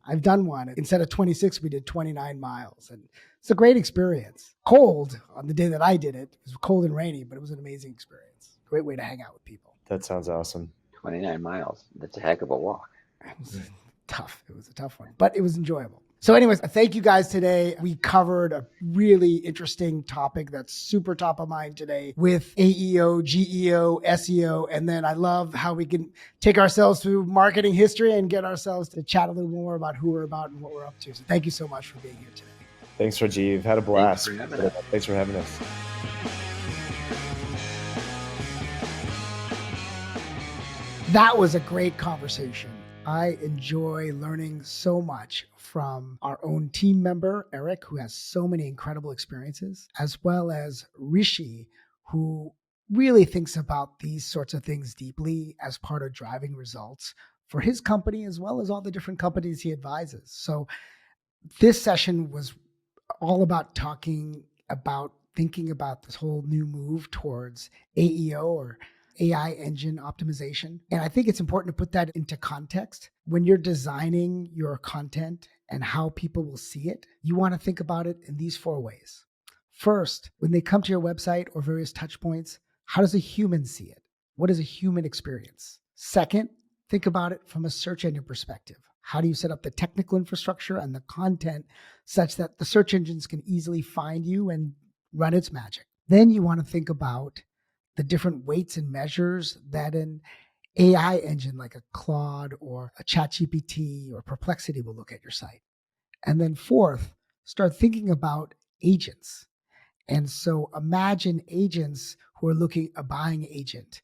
I've done one. Instead of 26, we did 29 miles. And it's a great experience. Cold on the day that I did it. It was cold and rainy, but it was an amazing experience. Great way to hang out with people. That sounds awesome. 29 miles. That's a heck of a walk. It was tough. It was a tough one, but it was enjoyable. So anyways, thank you guys today. We covered a really interesting topic that's super top of mind today with AEO, GEO, SEO. And then I love how we can take ourselves through marketing history and get ourselves to chat a little more about who we're about and what we're up to. So thank you so much for being here today. Thanks, Rajiv. Had a blast. Thanks for having us. That was a great conversation. I enjoy learning so much from our own team member, Eric, who has so many incredible experiences, as well as Rishi, who really thinks about these sorts of things deeply as part of driving results for his company, as well as all the different companies he advises. So this session was all about thinking about this whole new move towards AEO, or AI engine optimization. And I think it's important to put that into context. When you're designing your content and how people will see it, you want to think about it in these 4 ways. First, when they come to your website or various touch points, how does a human see it? What is a human experience? Second, think about it from a search engine perspective. How do you set up the technical infrastructure and the content such that the search engines can easily find you and run its magic. Then you want to think about the different weights and measures that an AI engine like a Claude or a ChatGPT or Perplexity will look at your site. And then fourth, start thinking about agents. And so imagine agents who are looking, a buying agent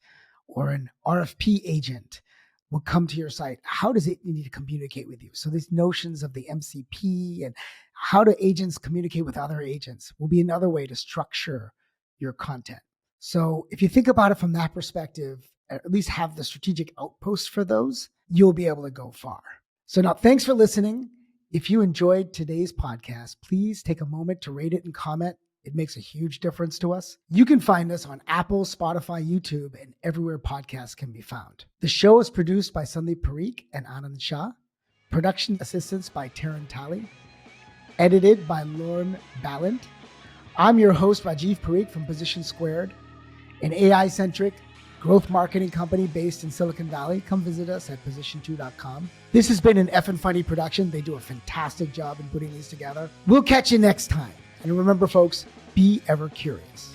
or an RFP agent will come to your site. How does it need to communicate with you? So these notions of the MCP and how do agents communicate with other agents will be another way to structure your content. So if you think about it from that perspective, at least have the strategic outposts for those, you'll be able to go far. So now thanks for listening. If you enjoyed today's podcast, please take a moment to rate it and comment. It makes a huge difference to us. You can find us on Apple, Spotify, YouTube, and everywhere podcasts can be found. The show is produced by Sandeep Parikh and Anand Shah. Production assistance by Taryn Talley. Edited by Lauren Ballant. I'm your host, Rajiv Parikh from Position Squared, an AI-centric growth marketing company based in Silicon Valley. Come visit us at position2.com. This has been an F and Funny production. They do a fantastic job in putting these together. We'll catch you next time. And remember, folks, be ever curious.